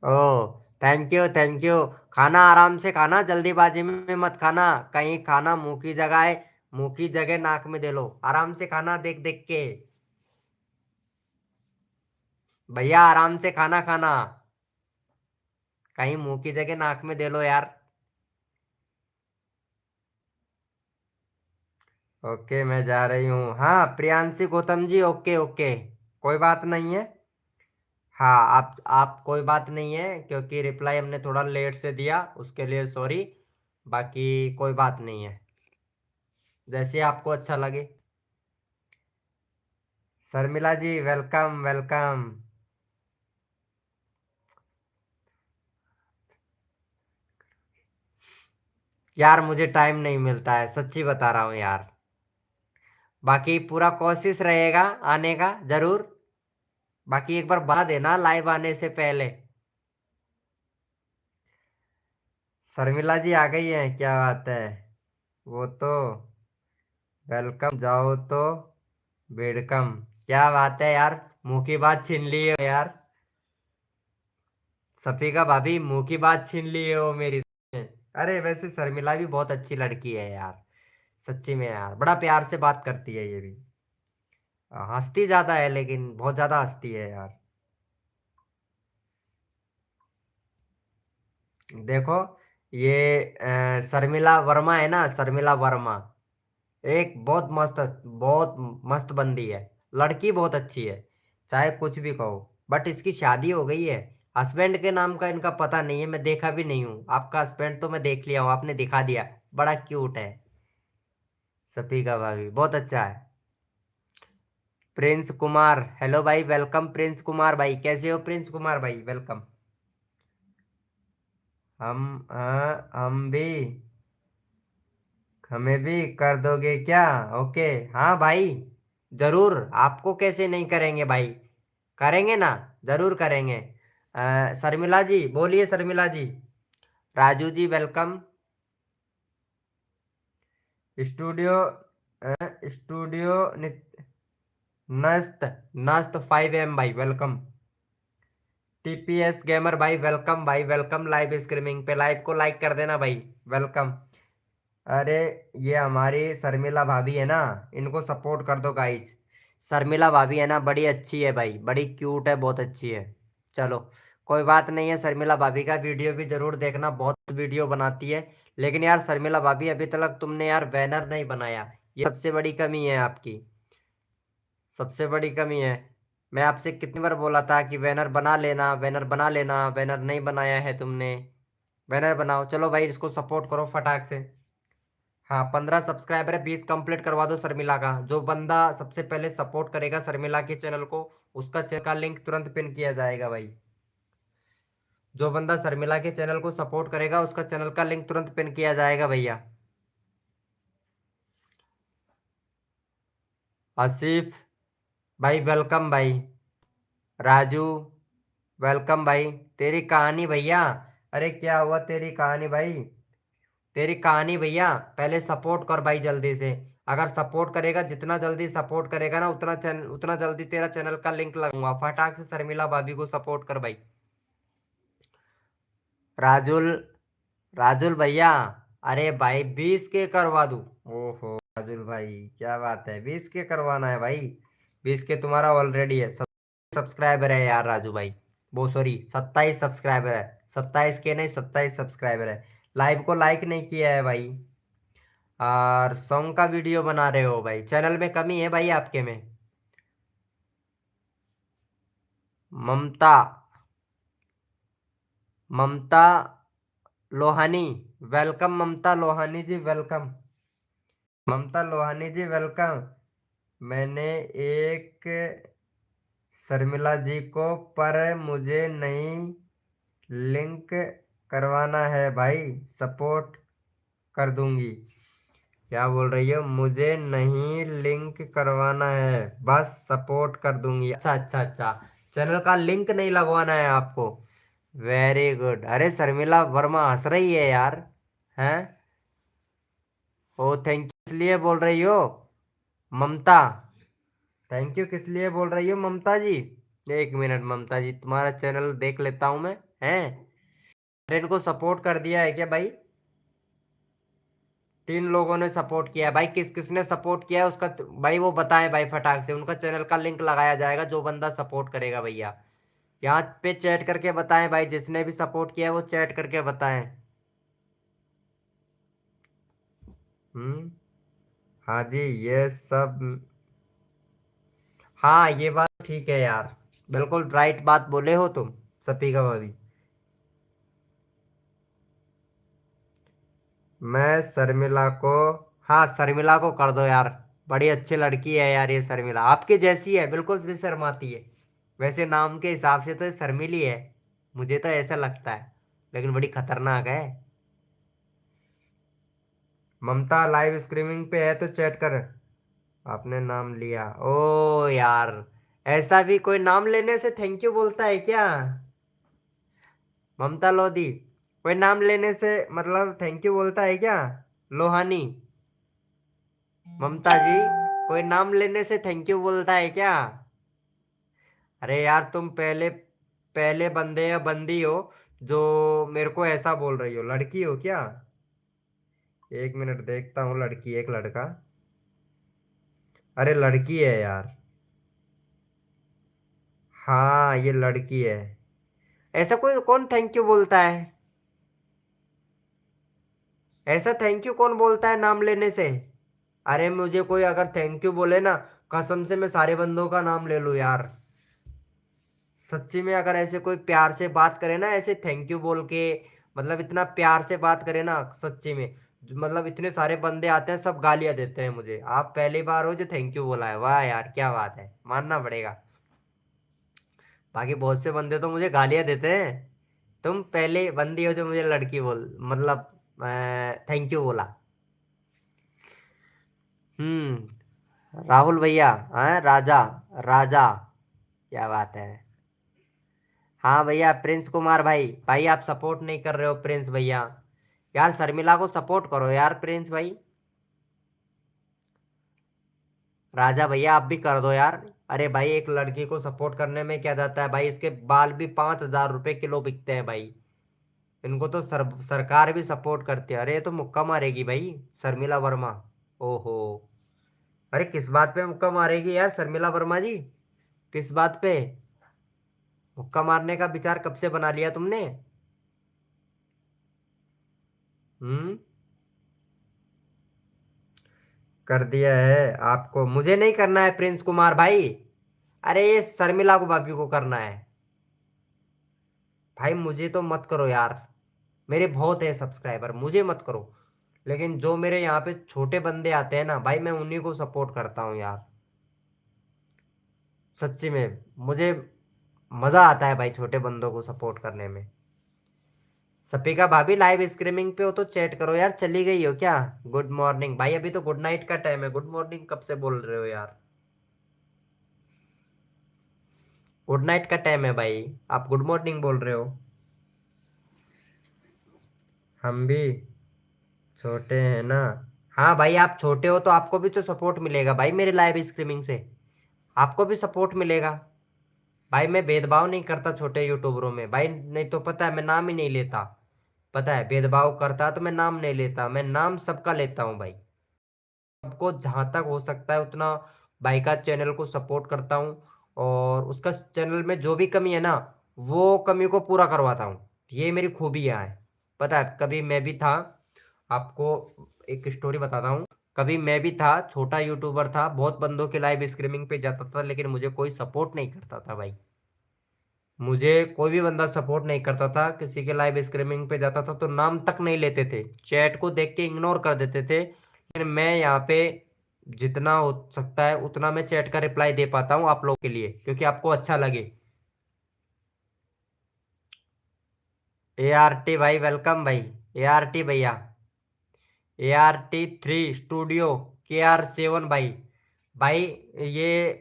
ओ, थैंक यू थैंक यू। खाना आराम से खाना, जल्दीबाजी में मत खाना। कहीं खाना मुंह की जगह है, मुंह की जगह नाक में दे लो। आराम से खाना, देख देख के। भैया आराम से खाना खाना, कहीं मुंह की जगह नाक में दे लो यार। ओके, मैं जा रही हूँ। हाँ प्रियांशी गौतम जी, ओके ओके, कोई बात नहीं है। हाँ, आप कोई बात नहीं है, क्योंकि रिप्लाई हमने थोड़ा लेट से दिया, उसके लिए सॉरी। बाकी कोई बात नहीं है, जैसे आपको अच्छा लगे। शर्मिला जी वेलकम वेलकम। यार मुझे टाइम नहीं मिलता है, सच्ची बता रहा हूँ यार। बाकी पूरा कोशिश रहेगा आने का जरूर। बाकी एक बार बता देना लाइव आने से पहले। शर्मिला जी आ गई हैं, क्या बात है। वो तो वेलकम, जाओ तो वेलकम। क्या बात है यार, मुंह की बात छीन ली है यार। सफीका भाभी, मुंह की बात छीन ली है वो मेरी से। अरे वैसे शर्मिला भी बहुत अच्छी लड़की है यार, सच्ची में यार, बड़ा प्यार से बात करती है ये भी। हंसती ज्यादा है, लेकिन बहुत ज्यादा हंसती है यार। देखो, ये शर्मिला वर्मा है ना, शर्मिला वर्मा, एक बहुत मस्त बंदी है। लड़की बहुत अच्छी है, चाहे कुछ भी कहो। बट इसकी शादी हो गई है। हस्बैंड के नाम का इनका पता नहीं है, मैं देखा भी नहीं हूँ। आपका हस्बैंड तो मैं देख लिया हूँ, आपने दिखा दिया। बड़ा क्यूट है, सफीका भाभी बहुत अच्छा है। प्रिंस कुमार, हेलो भाई, वेलकम प्रिंस कुमार भाई, कैसे हो प्रिंस कुमार भाई, वेलकम। हम भी, हमें भी कर दोगे क्या? ओके, हाँ भाई, जरूर। आपको कैसे नहीं करेंगे भाई, करेंगे ना, जरूर करेंगे। शर्मिला जी बोलिए, शर्मिला जी। Raju ji welcome. Studio studio नस्त नस्त 5 AM भाई, वेलकम। टीपीएस गेमर भाई वेलकम, भाई वेलकम लाइव स्ट्रीमिंग पे, लाइव को लाइक कर देना भाई, वेलकम। अरे, ये हमारी शर्मिला भाभी है ना, इनको सपोर्ट कर दो गाइज। शर्मिला भाभी है ना, बड़ी अच्छी है भाई, बड़ी क्यूट है, बहुत अच्छी है। चलो, कोई बात नहीं है। शर्मिला भाभी का वीडियो भी जरूर देखना, बहुत वीडियो बनाती है। लेकिन यार शर्मिला भाभी, अभी तक तुमने यार बैनर नहीं बनाया, ये सबसे बड़ी कमी है आपकी, सबसे बड़ी कमी है। मैं आपसे कितनी बार बोला था कि बैनर बना लेना, बैनर बना लेना, बैनर नहीं बनाया है तुमने। बैनर बनाओ, चलो भाई, इसको सपोर्ट करो फटाक से। हाँ, 15 सब्सक्राइबर है, 20 कंप्लीट करवा दो शर्मिला का। जो बंदा सबसे पहले सपोर्ट करेगा शर्मिला के चैनल को, उसका चैनल का लिंक तुरंत पिन किया जाएगा भाई। जो बंदा शर्मिला के चैनल को सपोर्ट करेगा, उसका चैनल का लिंक तुरंत पिन किया जाएगा भैया। आसिफ भाई वेलकम भाई। राजू वेलकम भाई। तेरी कहानी भैया, अरे क्या हुआ तेरी कहानी भाई, तेरी कहानी भैया। पहले सपोर्ट कर भाई जल्दी से। अगर सपोर्ट करेगा, जितना जल्दी सपोर्ट करेगा ना, उतना जल्दी तेरा चैनल का लिंक लगूंगा। फटाक से शर्मिला भाभी को सपोर्ट कर भाई। राजुल, राजुल भैया, अरे भाई 20 के करवा दूं? ओहो राजुल भाई, क्या बात है, 20 के करवाना है भाई। 20 के तुम्हारा ऑलरेडी है, सब्सक्राइबर है यार राजू भाई। वो सॉरी, 27 सब्सक्राइबर है। 27 के नहीं, 27 सब्सक्राइबर है। लाइव को लाइक नहीं किया है भाई, और सॉन्ग का वीडियो बना रहे हो भाई। चैनल में कमी है भाई आपके में। ममता, ममता लोहानी, वेलकम ममता लोहानी जी, वेलकम। ममता लोहानी जी वेलकम। मैंने एक शर्मिला जी को, पर मुझे नहीं लिंक करवाना है भाई, सपोर्ट कर दूंगी। क्या बोल रही हो? मुझे नहीं लिंक करवाना है, बस सपोर्ट कर दूंगी। अच्छा अच्छा अच्छा, चैनल का लिंक नहीं लगवाना है आपको। Very good. अरे शर्मिला वर्मा हंस रही है यार, हैं? ओ थैंक यू, इसलिए बोल रही हो ममता? थैंक यू किस लिए बोल रही हो ममता जी? एक मिनट ममता जी, तुम्हारा चैनल देख लेता हूँ मैं। हैं? अरे इनको सपोर्ट कर दिया है क्या भाई? 3 लोगों ने सपोर्ट किया है भाई। किस किसने सपोर्ट किया है उसका भाई वो बताएं भाई फटाक से। उनका चैनल का लिंक लगाया जाएगा जो बंदा सपोर्ट करेगा भैया। यहाँ पे चैट करके बताएं भाई, जिसने भी सपोर्ट किया है वो चैट करके बताएं। हम्म। हाँ जी, ये सब। हाँ ये बात ठीक है यार, बिल्कुल राइट बात बोले हो तुम सफीका भाभी। मैं शर्मिला को, हाँ शर्मिला को कर दो यार। बड़ी अच्छी लड़की है यार ये शर्मिला, आपके जैसी है, बिल्कुल से शर्माती है। वैसे नाम के हिसाब से तो ये शर्मिली है, मुझे तो ऐसा लगता है, लेकिन बड़ी खतरनाक है। ममता लाइव स्ट्रीमिंग पे है तो चैट कर। आपने नाम लिया ओ यार, ऐसा भी कोई नाम लेने से थैंक यू बोलता है क्या? ममता लोधी, कोई नाम लेने से मतलब थैंक यू बोलता है क्या? लोहानी, ममता जी, कोई नाम लेने से थैंक यू बोलता है क्या? अरे यार तुम पहले पहले बंदे या बंदी हो जो मेरे को ऐसा बोल रही हो, लड़की हो क्या? एक मिनट देखता हूँ, लड़की एक लड़का, अरे लड़की है यार। हाँ ये लड़की है। ऐसा कोई कौन थैंक यू बोलता है? ऐसा थैंक यू कौन बोलता है नाम लेने से? अरे मुझे कोई अगर थैंक यू बोले ना, कसम से मैं सारे बंदों का नाम ले लूं यार। सच्ची में अगर ऐसे कोई प्यार से बात करे ना, ऐसे थैंक यू बोल के, मतलब इतना प्यार से बात करे ना सच्ची में, मतलब इतने सारे बंदे आते हैं सब गालियां देते हैं मुझे। आप पहली बार हो जो थैंक यू बोला है, वाह यार क्या बात है, मानना पड़ेगा। बाकी बहुत से बंदे तो मुझे गालियां देते हैं, तुम पहले बंदी हो जो मुझे लड़की बोल मतलब थैंक यू बोला। राहुल भैया, हाँ राजा, राजा, क्या बात है। हाँ भैया प्रिंस कुमार भाई, भाई आप सपोर्ट नहीं कर रहे हो प्रिंस भैया। यार शर्मिला को सपोर्ट करो यार प्रिंस भाई। राजा भैया आप भी कर दो यार। अरे भाई एक लड़की को सपोर्ट करने में क्या जाता है भाई, इसके बाल भी 5,000 रुपए किलो बिकते हैं भाई। इनको तो सरकार भी सपोर्ट करती है। अरे ये तो मुक्का मारेगी भाई शर्मिला वर्मा। ओहो, अरे किस बात पे मुक्का मारेगी यार शर्मिला वर्मा जी? किस बात पे मुक्का मारने का विचार कब से बना लिया तुमने? हम्म। कर दिया है आपको, मुझे नहीं करना है प्रिंस कुमार भाई। अरे ये शर्मिला को भाभी को करना है। भाई मुझे तो मत करो यार, मेरे बहुत है सब्सक्राइबर, मुझे मत करो। लेकिन जो मेरे यहाँ पे छोटे बंदे आते हैं ना भाई, मैं उन्हीं को सपोर्ट करता हूँ यार। सच्ची में मुझे मजा आता है भाई छोटे बंदों को सपोर्ट करने में। सपिका भाभी लाइव स्ट्रीमिंग पे हो तो चैट करो यार, चली गई हो क्या? गुड मॉर्निंग भाई, अभी तो गुड नाइट का टाइम है, गुड मॉर्निंग कब से बोल रहे हो यार? गुड नाइट का टाइम है भाई, आप गुड मॉर्निंग बोल रहे हो। हम भी छोटे हैं ना। हाँ भाई आप छोटे हो तो आपको भी तो सपोर्ट मिलेगा भाई मेरे लाइव स्ट्रीमिंग से, आपको भी सपोर्ट मिलेगा। भाई मैं भेदभाव नहीं करता छोटे यूट्यूबरों में भाई, नहीं तो पता है मैं नाम ही नहीं लेता। पता है भेदभाव करता तो मैं नाम नहीं लेता, मैं नाम सबका लेता हूँ भाई। सबको जहां तक हो सकता है उतना भाई का चैनल को सपोर्ट करता हूँ, और उसका चैनल में जो भी कमी है ना वो कमी को पूरा करवाता हूँ। ये मेरी खूबियाँ है। पता है कभी मैं भी था, आपको एक स्टोरी बताता हूँ। कभी मैं भी था, छोटा यूट्यूबर था, बहुत बंदों के लाइव स्ट्रीमिंग पे जाता था, लेकिन मुझे कोई सपोर्ट नहीं करता था भाई। मुझे कोई भी बंदा सपोर्ट नहीं करता था, किसी के लाइव स्ट्रीमिंग पे जाता था तो नाम तक नहीं लेते थे, चैट को देख के इग्नोर कर देते थे। लेकिन मैं यहाँ पे जितना हो सकता है उतना मैं चैट का रिप्लाई दे पाता हूँ आप लोग के लिए, क्योंकि आपको अच्छा लगे। ए आर टी भाई वेलकम भाई, ए आर टी भैया, ART3 स्टूडियो, KR7 भाई। भाई ये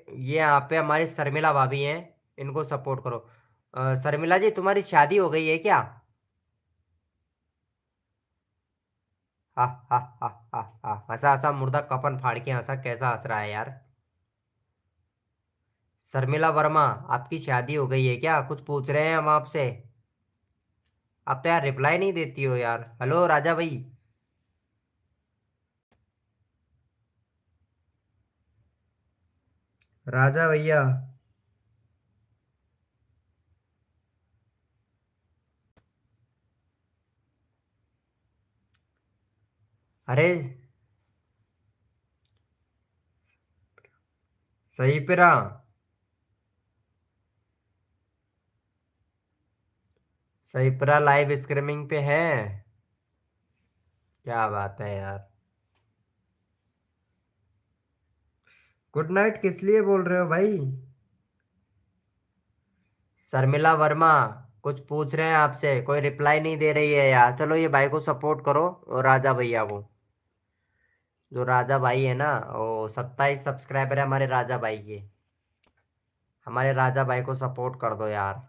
ये यहाँ पे हमारी शर्मिला भाभी हैं, इनको सपोर्ट करो। शर्मिला जी तुम्हारी शादी हो गई है क्या? हा हा हा हा हा, हंसा हंसा मुर्दा कफन फाड़ के हंसा, कैसा हंस रहा है यार। शर्मिला वर्मा, आपकी शादी हो गई है क्या? कुछ पूछ रहे हैं हम आपसे। आप तो यार रिप्लाई नहीं देती हो यार। हेलो राजा भाई। राजा भैया। अरे सही पे रहा। सही पे रहा, लाइव स्ट्रीमिंग पे है। क्या बात है यार। गुड नाइट किस लिए बोल रहे हो भाई? शर्मिला वर्मा कुछ पूछ रहे हैं आपसे, कोई रिप्लाई नहीं दे रही है यार। चलो ये भाई को सपोर्ट करो, और राजा भैया को। जो राजा भाई है ना, वो 27 सब्सक्राइबर है हमारे राजा भाई के। हमारे राजा भाई को सपोर्ट कर दो यार।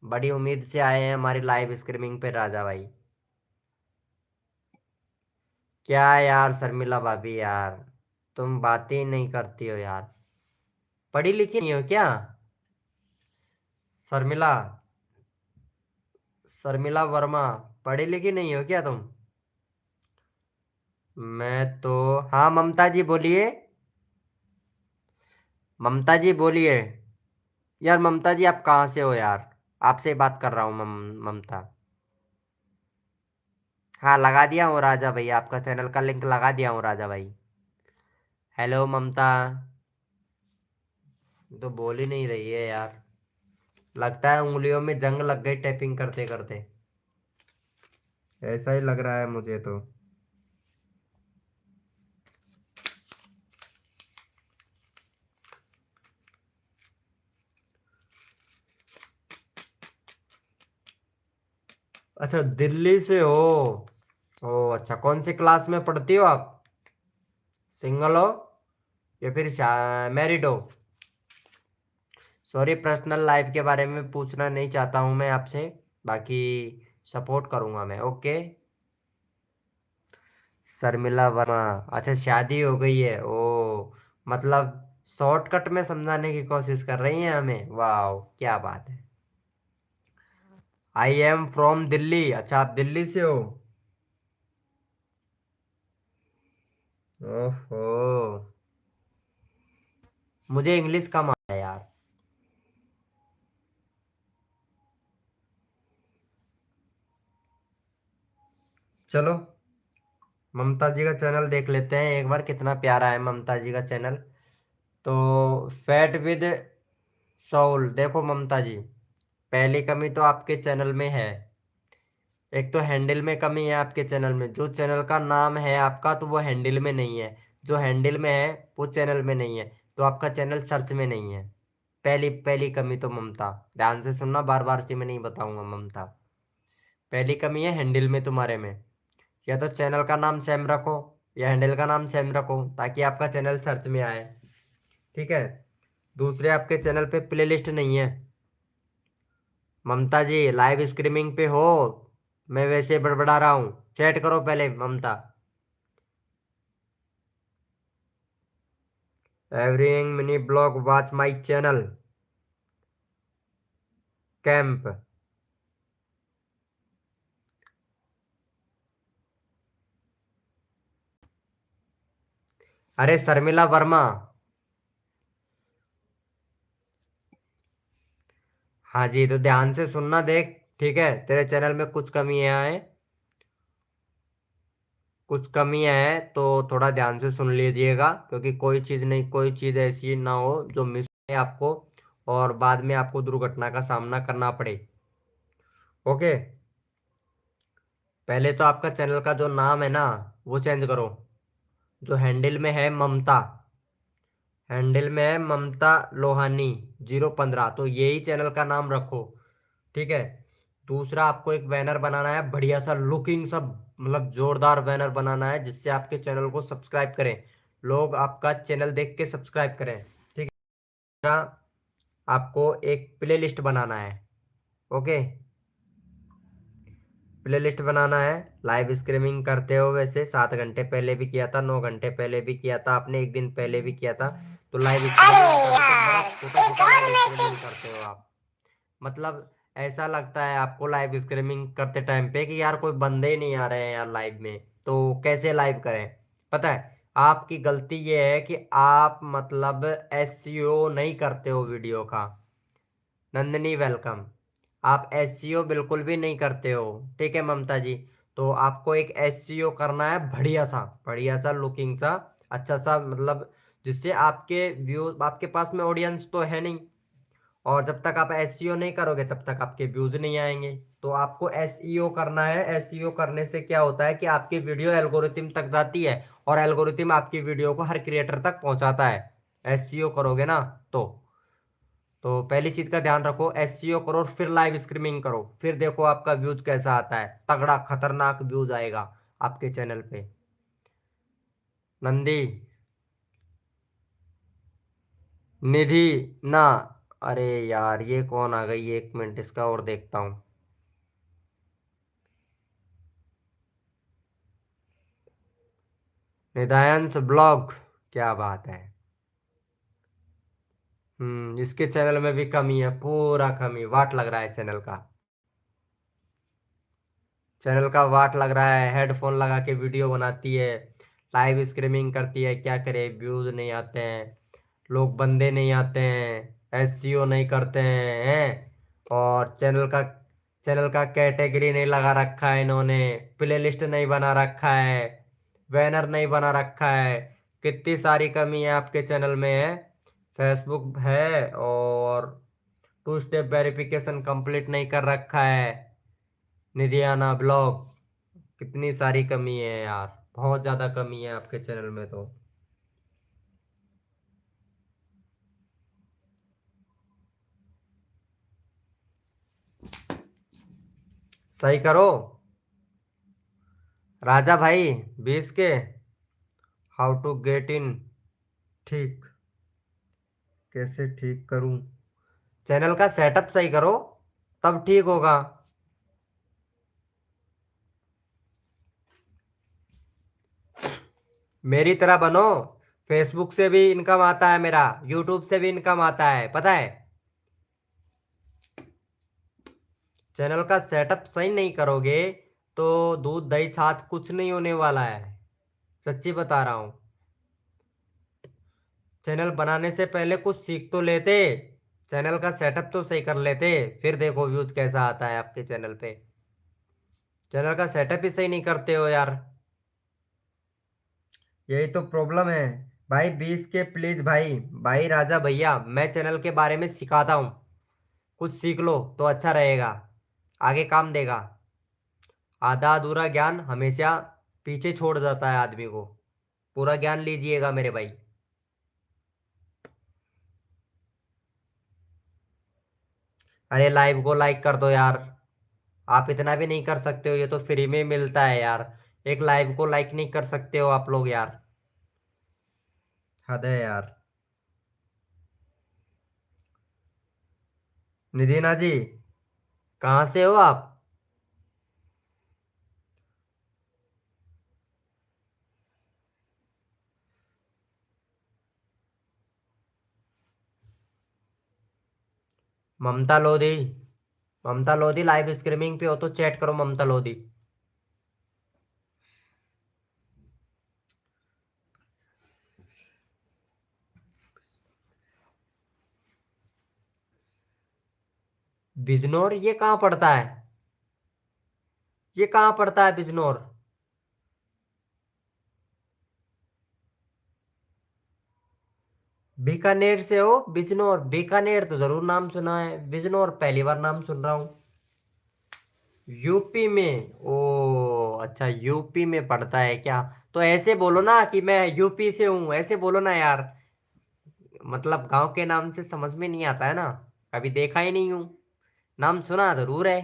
बड़ी उम्मीद से आए हैं हमारी लाइव स्ट्रीमिंग पे राजा भाई। क्या यार शर्मिला भाभी यार, तुम बातें ही नहीं करती हो यार। पढ़ी लिखी नहीं हो क्या? शर्मिला, शर्मिला वर्मा, पढ़ी लिखी नहीं हो क्या तुम? मैं तो। हाँ ममता जी बोलिए। ममता जी बोलिए। यार ममता जी आप कहाँ से हो यार? आपसे ही बात कर रहा हूँ ममता। हाँ लगा दिया हूँ राजा भाई, आपका चैनल का लिंक लगा दिया हूँ राजा भाई। हेलो ममता। तो बोल ही नहीं रही है यार। लगता है उंगलियों में जंग लग गई टाइपिंग करते करते। ऐसा ही लग रहा है मुझे तो। अच्छा दिल्ली से हो? ओ अच्छा, कौन सी क्लास में पढ़ती हो आप? सिंगल हो या फिर मैरिड हो? सॉरी, पर्सनल लाइफ के बारे में पूछना नहीं चाहता हूँ मैं आपसे। बाकी सपोर्ट करूंगा मैं, ओके। शर्मिला वर्मा, अच्छा शादी हो गई है ओ। मतलब शॉर्टकट में समझाने की कोशिश कर रही हैं हमें, वाह क्या बात है। आई एम फ्रॉम दिल्ली, अच्छा आप दिल्ली से हो। ओहो, मुझे इंग्लिश कम आता है यार। चलो ममता जी का चैनल देख लेते हैं एक बार, कितना प्यारा है ममता जी का चैनल। तो फैट विद सोल, देखो ममता जी, पहली कमी तो आपके चैनल में है। एक तो हैंडल में कमी है आपके चैनल में, जो चैनल का नाम है आपका तो वो हैंडल में नहीं है। जो हैंडल में है वो चैनल में नहीं है। तो आपका चैनल सर्च में नहीं है। पहली पहली कमी तो ममता, ध्यान से सुनना, बार बार से मैं नहीं बताऊंगा ममता। पहली कमी है हैंडल में तुम्हारे में। या तो चैनल का नाम सेम रखो, या हैंडल का नाम सेम रखो, ताकि आपका चैनल सर्च में आए। ठीक है। दूसरे आपके चैनल पे प्लेलिस्ट नहीं है। ममता जी लाइव स्ट्रीमिंग पे हो? मैं वैसे बड़बड़ा रहा हूँ, चैट करो पहले Mamta. Everything mini blog watch my channel camp. अरे शर्मिला वर्मा। हाँ जी, तो ध्यान से सुनना देख। ठीक है, तेरे चैनल में कुछ कमियां हैं। कुछ कमियां हैं तो थोड़ा ध्यान से सुन लीजिएगा, क्योंकि कोई चीज़ नहीं, कोई चीज़ ऐसी ना हो जो मिस है आपको, और बाद में आपको दुर्घटना का सामना करना पड़े। ओके। पहले तो आपका चैनल का जो नाम है ना, वो चेंज करो। जो हैंडल में है ममता, हैंडल में है ममता लोहानी 015, तो यही चैनल का नाम रखो। ठीक है। दूसरा आपको एक बैनर बनाना है, बढ़िया सा लुकिंग सब, मतलब जोरदार बैनर बनाना है, जिससे आपके चैनल को सब्सक्राइब करें, लोग आपका चैनल देख के सब्सक्राइब करें। ठीक है। तीसरा, आपको एक प्ले लिस्ट बनाना है। ओके। प्ले लिस्ट बनाना है। लाइव स्ट्रीमिंग करते हो वैसे 7 घंटे पहले भी किया था, 9 घंटे पहले भी किया था आपने, एक दिन पहले भी किया था। तो लाइव स्ट्रीमिंग करते हो, बड़ा छोटा छोटा लाइव स्ट्रीमिंग करते हो आप। मतलब ऐसा लगता है आपको लाइव स्ट्रीमिंग करते टाइम पे कि यार कोई बंदे ही नहीं आ रहे हैं यार लाइव में, तो कैसे लाइव करें। पता है आपकी गलती ये है कि आप मतलब एसईओ नहीं करते हो वीडियो का। नंदनी वेलकम। आप एसईओ बिल्कुल भी नहीं करते हो। ठीक है ममता जी। तो आपको एक एसईओ करना है बढ़िया सा लुकिंग सा, अच्छा सा, मतलब जिससे आपके व्यू, आपके पास में ऑडियंस तो है नहीं, और जब तक आप एसईओ नहीं करोगे तब तक आपके व्यूज नहीं आएंगे। तो आपको एसईओ करना है। एसईओ करने से क्या होता है कि आपकी वीडियो एल्गोरिथम तक जाती है, और एल्गोरिथम आपकी वीडियो को हर क्रिएटर तक पहुंचाता है। एसईओ करोगे ना, तो पहली चीज का ध्यान रखो, एसईओ करो फिर लाइव स्ट्रीमिंग करो, फिर देखो आपका व्यूज कैसा आता है। तगड़ा खतरनाक व्यूज आएगा आपके चैनल पे। नंदी, निधि ना, अरे यार ये कौन आ गई, एक मिनट इसका और देखता हूँ। निधायंस ब्लॉग, क्या बात है। इसके चैनल में भी कमी है, पूरा कमी, वाट लग रहा है चैनल का। चैनल का वाट लग रहा है, हेडफोन लगा के वीडियो बनाती है, लाइव स्ट्रीमिंग करती है, क्या करे, व्यूज नहीं आते हैं, लोग बंदे नहीं आते हैं, एसईओ नहीं करते हैं, और चैनल का कैटेगरी नहीं लगा रखा है इन्होंने, प्लेलिस्ट नहीं बना रखा है, बैनर नहीं बना रखा है। कितनी सारी कमी है आपके चैनल में है। फेसबुक है, और टू स्टेप वेरिफिकेशन कंप्लीट नहीं कर रखा है। निधियाना ब्लॉग, कितनी सारी कमी है यार, बहुत ज्यादा कमी है आपके चैनल में तो। सही करो राजा भाई। 20 के, हाउ टू गेट इन, ठीक, कैसे ठीक करूं। चैनल का सेटअप सही करो, तब ठीक होगा। मेरी तरह बनो। फेसबुक से भी इनकम आता है मेरा, यूट्यूब से भी इनकम आता है, पता है। चैनल का सेटअप सही नहीं करोगे तो दूध दही छाछ कुछ नहीं होने वाला है, सच्ची बता रहा हूं। चैनल बनाने से पहले कुछ सीख तो लेते, चैनल का सेटअप तो सही कर लेते, फिर देखो व्यूज कैसा आता है आपके चैनल पे। चैनल का सेटअप ही सही नहीं करते हो यार, यही तो प्रॉब्लम है। भाई 20 के प्लीज भाई। भाई राजा भैया, मैं चैनल के बारे में सिखाता हूँ, कुछ सीख लो तो अच्छा रहेगा, आगे काम देगा। आधा अधूरा ज्ञान हमेशा पीछे छोड़ जाता है आदमी को, पूरा ज्ञान लीजिएगा मेरे भाई। अरे लाइव को लाइक कर दो यार, आप इतना भी नहीं कर सकते हो, ये तो फ्री में मिलता है यार। एक लाइव को लाइक नहीं कर सकते हो आप लोग यार, हद है यार। निधिना जी, कहाँ से हो आप। ममता लोधी, ममता लोधी लाइव स्ट्रीमिंग पे हो तो चैट करो ममता लोधी। बिजनौर ये कहाँ पड़ता है, ये कहाँ पड़ता है बिजनौर। बीकानेर से हो, बिजनौर, बीकानेर तो जरूर नाम सुना है, बिजनौर पहली बार नाम सुन रहा हूँ। यूपी में, ओ अच्छा यूपी में पड़ता है क्या। तो ऐसे बोलो ना कि मैं यूपी से हूँ, ऐसे बोलो ना यार, मतलब गांव के नाम से समझ में नहीं आता है ना, कभी देखा ही नहीं हूँ, नाम सुना जरूर है।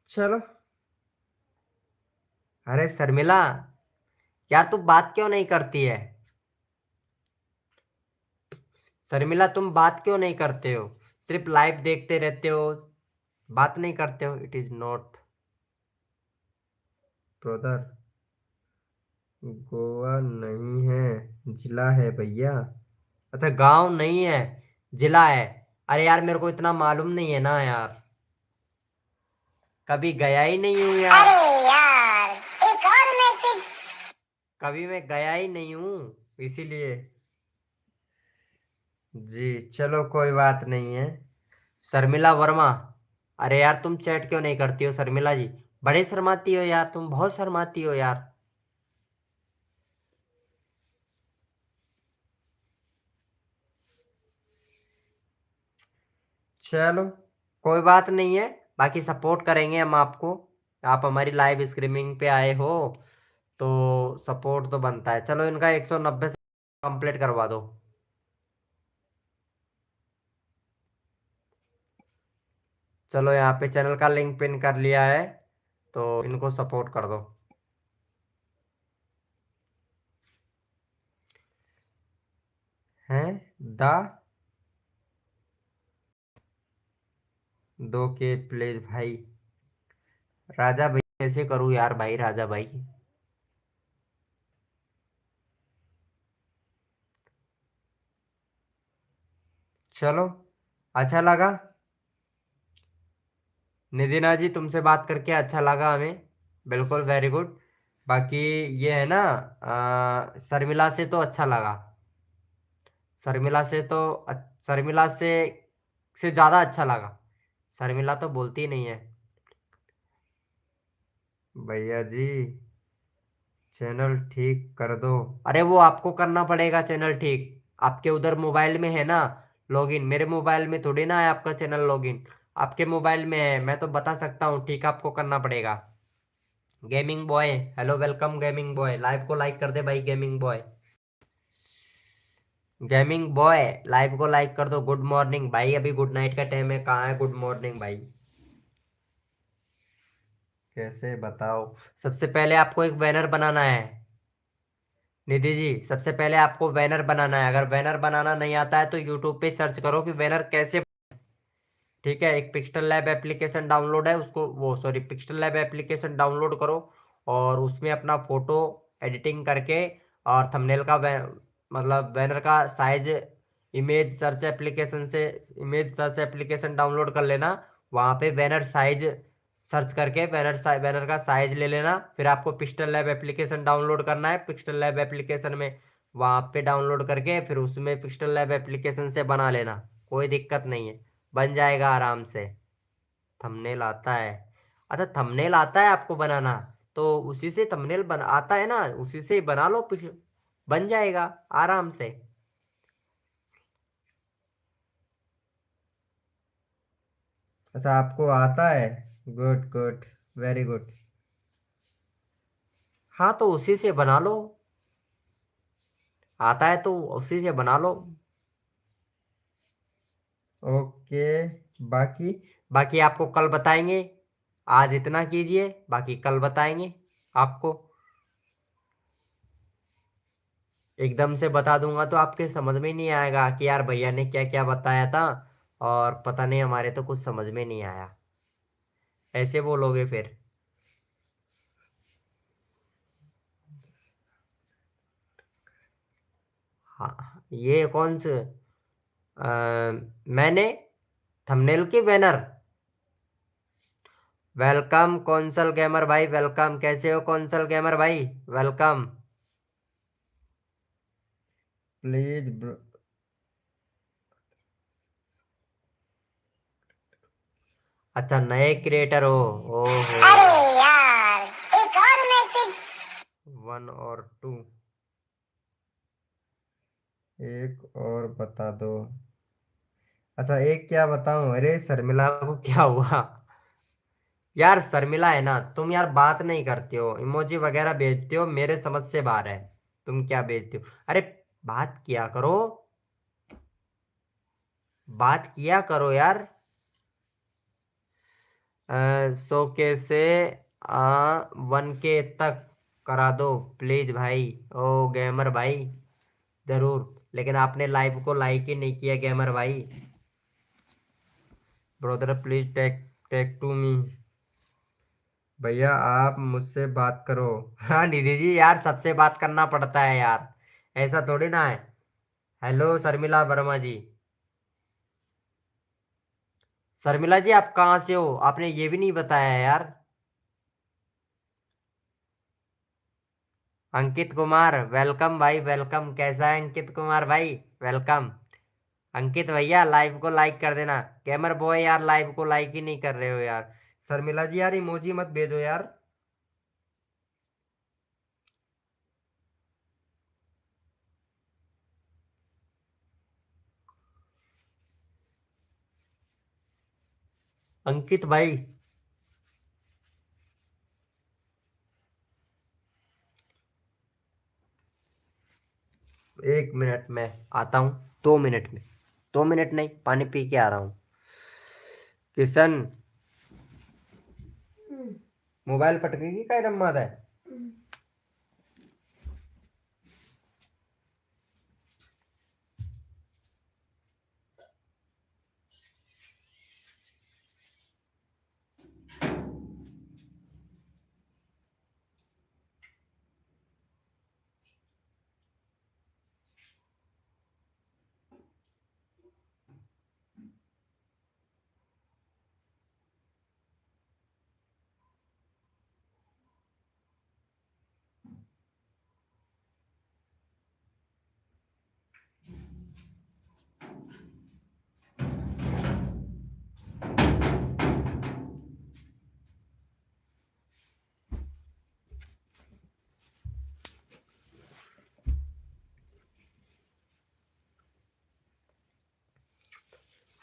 चलो। अरे शर्मिला, यार तू बात क्यों नहीं करती है। शर्मिला तुम बात क्यों नहीं करते हो, सिर्फ लाइव देखते रहते हो, बात नहीं करते हो। It is not brother, Goa नहीं है, जिला है भैया। अच्छा गांव नहीं है, जिला है। अरे यार मेरे को इतना मालूम नहीं है ना यार, कभी गया ही नहीं हूँ यार। अरे यार, एक और मैसेज। कभी मैं गया ही नहीं हूँ इसीलिए। जी चलो कोई बात नहीं है। शर्मिला वर्मा। अरे यार तुम चैट क्यों नहीं करती हो शर्मिला जी? बड़े शर्माती हो यार, तुम बहुत शर्माती हो यार। चलो कोई बात नहीं है, बाकी सपोर्ट करेंगे हम आपको। आप हमारी लाइव स्ट्रीमिंग पे आए हो तो सपोर्ट तो बनता है। चलो इनका 190 से कंप्लीट करवा दो। चलो यहाँ पे चैनल का लिंक पिन कर लिया है, तो इनको सपोर्ट कर दो। हैं द दो के प्लीज भाई। राजा भाई कैसे करूँ यार भाई, राजा भाई। चलो अच्छा लगा निधिना जी, तुमसे बात करके अच्छा लगा हमें। बिल्कुल वेरी गुड। बाकी ये है ना, शर्मिला से तो अच्छा लगा। शर्मिला से तो शर्मिला से ज़्यादा अच्छा लगा। शर्मिला तो बोलती ही नहीं है। भैया जी चैनल ठीक कर दो। अरे वो आपको करना पड़ेगा चैनल ठीक। आपके उधर मोबाइल में है ना लॉगिन, मेरे मोबाइल में थोड़ी ना है आपका चैनल लॉगिन। आपके मोबाइल में है, मैं तो बता सकता हूँ, ठीक आपको करना पड़ेगा। Gaming boy hello welcome, gaming boy live को लाइक कर दे भाई, gaming boy. Gaming boy live को लाइक कर दो। गुड मॉर्निंग भाई, अभी गुड नाइट का टाइम है, कहाँ है गुड मॉर्निंग भाई? कैसे बताओ। सबसे पहले आपको एक बैनर बनाना है निधि जी, सबसे पहले आपको बैनर बनाना है। अगर बैनर बनाना नहीं आता है तो यूट्यूब पे सर्च करो कि बैनर कैसे। ठीक है, एक पिक्सल लैब एप्लीकेशन डाउनलोड है, उसको वो sorry pixel lab application download करो और उसमें अपना फोटो एडिटिंग करके और थंबनेल का मतलब बैनर का साइज इमेज सर्च एप्लीकेशन से इमेज सर्च एप्लीकेशन डाउनलोड कर लेना। वहाँ पे बैनर साइज सर्च करके बैनर का साइज ले लेना। फिर आपको पिक्सल लैब एप्लीकेशन डाउनलोड करना है। पिक्सल लैब एप्लीकेशन में वहाँ पे डाउनलोड करके फिर उसमें पिक्सल लैब एप्लीकेशन से बना लेना, कोई दिक्कत नहीं है, बन जाएगा आराम से। थंबनेल आता है? अच्छा थंबनेल आता है आपको बनाना, तो उसी से थंबनेल बन आता है ना, उसी से बना लो, बन जाएगा आराम से। अच्छा आपको आता है, गुड गुड, वेरी गुड। हाँ तो उसी से बना लो, आता है तो उसी से बना लो। ओके। बाकी बाकी आपको कल बताएंगे, आज इतना कीजिए, बाकी कल बताएंगे आपको। एकदम से बता दूंगा तो आपके समझ में नहीं आएगा कि यार भैया ने क्या क्या बताया था, और पता नहीं हमारे तो कुछ समझ में नहीं आया, ऐसे बोलोगे फिर। हाँ ये कौन से मैंने थंबनेल के बैनर। वेलकम कौंसल गेमर भाई, वेलकम, कैसे हो कौंसल गेमर भाई? वेलकम। प्लीज अच्छा नए क्रिएटर हो? ओहो। अरे यार, एक और मैसेज। वन और टू, एक और बता दो। अच्छा एक क्या बताऊं, अरे शर्मिला को क्या हुआ? यार शर्मिला है ना, तुम यार बात नहीं करते हो, इमोजी वगैरह भेजते हो, मेरे समझ से बाहर है। तुम क्या भेजते हो? अरे बात किया करो, बात किया करो यार। 100 के से 1 के तक करा दो प्लीज भाई। ओ गेमर भाई, जरूर, लेकिन आपने लाइव को लाइक ही नहीं किया गेमर भाई। Brother please take take to me. भैया आप मुझसे बात करो। हाँ निधि जी यार, सबसे बात करना पड़ता है यार, ऐसा थोड़ी ना है। हेलो शर्मिला वर्मा जी। शर्मिला जी आप कहाँ से हो, आपने ये भी नहीं बताया यार। अंकित कुमार वेलकम भाई वेलकम, कैसा है अंकित कुमार भाई, वेलकम। अंकित भैया लाइव को लाइक कर देना। गेमर बॉय यार लाइव को लाइक ही नहीं कर रहे हो यार। शर्मिला जी यार इमोजी मत भेजो यार। अंकित भाई, 1 मिनट में आता हूँ, 2 मिनट में, 2 मिनट नहीं, पानी पी के आ रहा हूँ। किशन मोबाइल पटकेगी काय रम्मा है।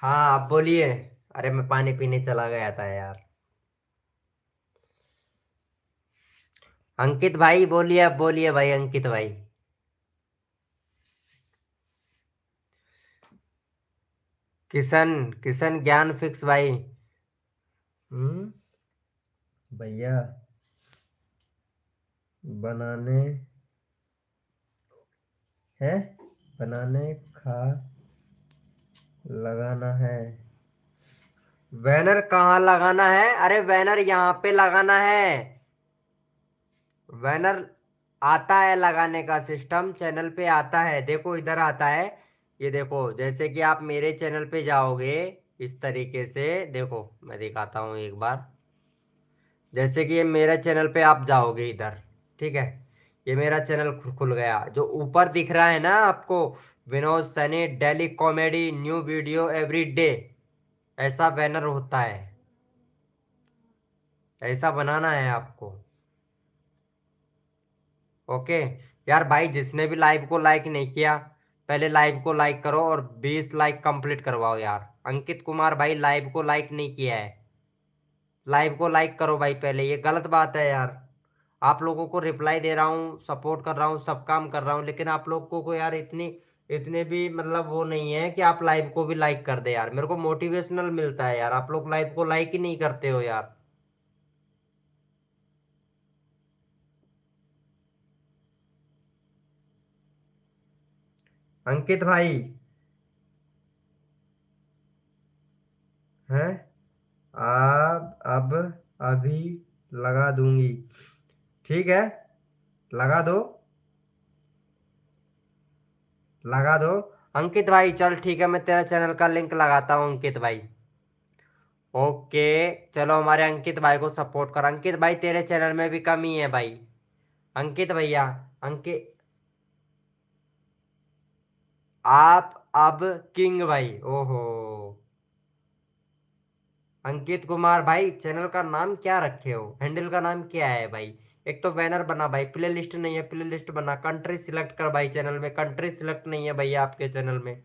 हाँ आप बोलिए। अरे मैं पानी पीने चला गया था यार। अंकित भाई बोलिए, अब बोलिए भाई अंकित भाई। किशन, किशन ज्ञान फिक्स भाई। भैया बनाने है, बनाने खा लगाना है। बैनर कहाँ लगाना है, अरे बैनर यहाँ पे लगाना है। बैनर आता है लगाने का सिस्टम, चैनल पे आता है, देखो इधर आता है। ये देखो जैसे कि आप मेरे चैनल पे जाओगे इस तरीके से, देखो मैं दिखाता हूँ एक बार। जैसे कि ये मेरा चैनल पे आप जाओगे इधर, ठीक है। ये मेरा चैनल खुल गया, जो ऊपर दिख रहा है ना आपको, Vinod Saini daily comedy new video every day, ऐसा बैनर होता है, ऐसा बनाना है आपको। ओके यार भाई, जिसने भी लाइव को लाइक नहीं किया पहले लाइव को लाइक करो और 20 लाइक कंप्लीट करवाओ यार। अंकित कुमार भाई लाइव को लाइक नहीं किया है, लाइव को लाइक करो भाई पहले, ये गलत बात है यार। आप लोगों को रिप्लाई दे रहा हूँ, सपोर्ट कर रहा हूँ, सब काम कर रहा हूँ, लेकिन आप लोगों को यार इतनी इतने भी मतलब वो नहीं है कि आप लाइव को भी लाइक कर दे यार। मेरे को मोटिवेशनल मिलता है यार, आप लोग लाइव को लाइक ही नहीं करते हो यार। अंकित भाई हैं, आप अब अभी लगा दूंगी, ठीक है, लगा दो, लगा दो। अंकित भाई चल ठीक है, मैं तेरा चैनल का लिंक लगाता हूँ अंकित भाई। ओके चलो, हमारे अंकित भाई को सपोर्ट कर। अंकित भाई तेरे चैनल में भी कमी है भाई, अंकित भैया। अंकित आप अब किंग भाई, ओहो। अंकित कुमार भाई चैनल का नाम क्या रखे हो, हैंडल का नाम क्या है भाई। एक तो बैनर बना भाई, प्ले लिस्ट नहीं है, प्ले लिस्ट बना, कंट्री सिलेक्ट कर भाई, चैनल में कंट्री सिलेक्ट नहीं है भैया आपके चैनल में।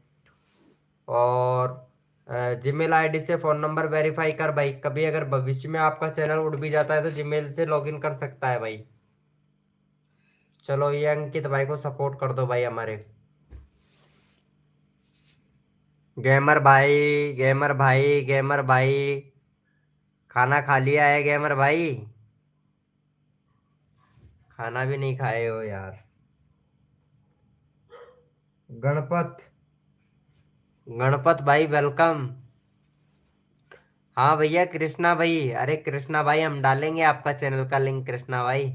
और जीमेल आईडी से फोन नंबर वेरीफाई कर भाई, कभी अगर भविष्य में आपका चैनल उड़ भी जाता है तो जीमेल से लॉगिन कर सकता है भाई। चलो ये अंकित भाई को सपोर्ट कर दो भाई हमारे। गेमर भाई, गेमर भाई, गेमर भाई, खाना खा लिया है गेमर भाई। खाना भी नहीं खाए हो यार। गणपत, गणपत भाई वेलकम। हाँ भैया कृष्णा भाई, अरे कृष्णा भाई हम डालेंगे आपका चैनल का लिंक कृष्णा भाई।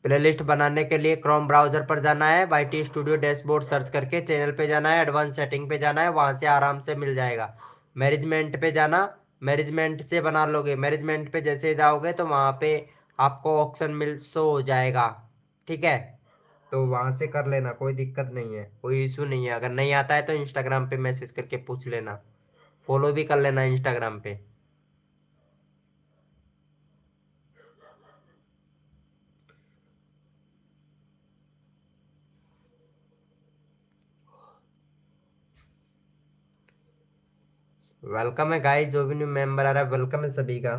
प्लेलिस्ट बनाने के लिए क्रोम ब्राउजर पर जाना है, वाईटी स्टूडियो डैशबोर्ड सर्च करके चैनल पे जाना है, एडवांस सेटिंग पे जाना है, वहां से आराम से मिल जाएगा। मैनेजमेंट पे जाना, मैनेजमेंट से बना लोगे। मैनेजमेंट पे जैसे जाओगे तो वहां पे आपको ऑप्शन मिल शो हो जाएगा, ठीक है। तो वहां से कर लेना, कोई दिक्कत नहीं है, कोई इशू नहीं है। अगर नहीं आता है तो इंस्टाग्राम पे मैसेज करके पूछ लेना, फॉलो भी कर लेना इंस्टाग्राम पे। वेलकम है गाइस, जो भी न्यू मेंबर आ रहा है वेलकम है सभी का।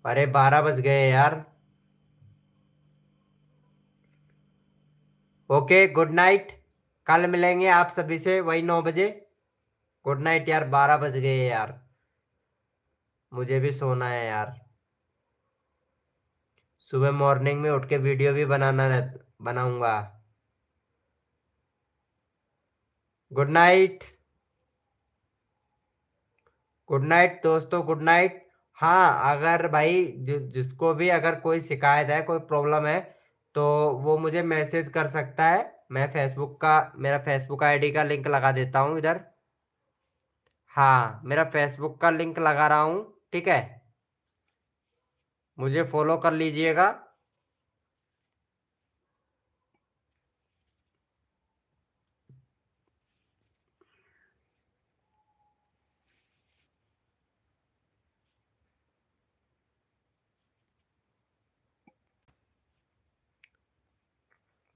अरे 12 बज गए यार। ओके गुड नाइट, कल मिलेंगे आप सभी से वही 9 बजे। गुड नाइट यार, 12 बज गए यार, मुझे भी सोना है यार। सुबह मॉर्निंग में उठ के वीडियो भी बनाऊंगा। गुड नाइट, गुड नाइट दोस्तों, गुड नाइट। हाँ अगर भाई जिसको भी अगर कोई शिकायत है, कोई प्रॉब्लम है, तो वो मुझे मैसेज कर सकता है। मैं फेसबुक का, मेरा फेसबुक आईडी का लिंक लगा देता हूँ इधर। हाँ मेरा फेसबुक का लिंक लगा रहा हूँ, ठीक है, मुझे फॉलो कर लीजिएगा।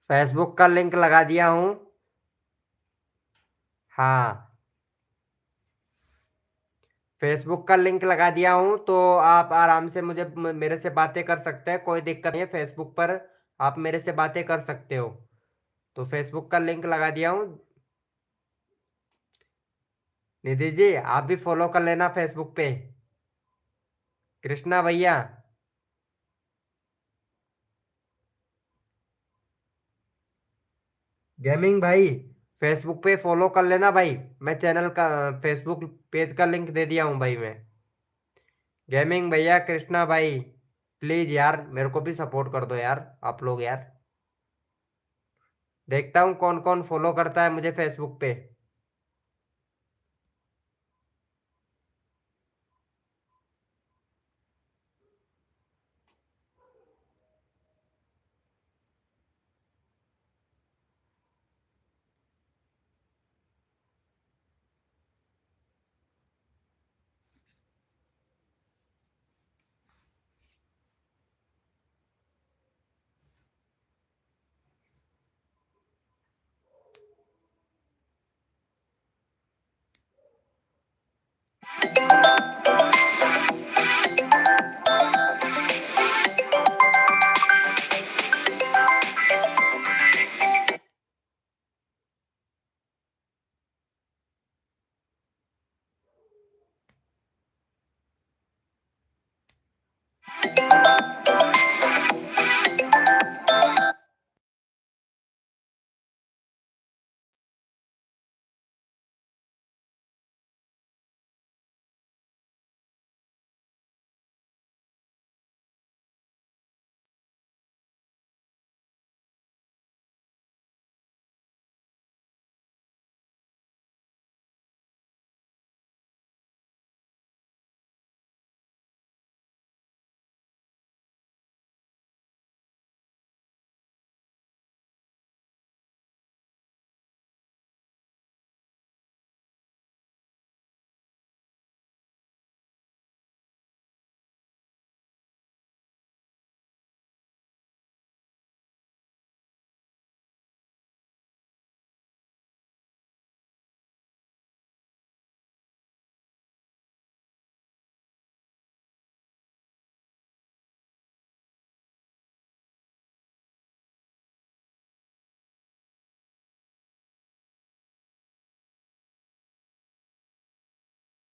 फेसबुक का लिंक लगा दिया हूँ। हाँ फेसबुक का लिंक लगा दिया हूँ, तो आप आराम से मुझे मेरे से बातें कर सकते हैं, कोई दिक्कत नहीं है। फेसबुक पर आप मेरे से बातें कर सकते हो। तो फेसबुक का लिंक लगा दिया हूँ। निधि जी आप भी फॉलो कर लेना फेसबुक पे। कृष्णा भैया, गेमिंग भाई, फेसबुक पे फॉलो कर लेना भाई। मैं चैनल का, फेसबुक पेज का लिंक दे दिया हूँ भाई मैं। गेमिंग भैया, कृष्णा भाई, प्लीज यार मेरे को भी सपोर्ट कर दो यार आप लोग यार। देखता हूँ कौन कौन फॉलो करता है मुझे फेसबुक पे।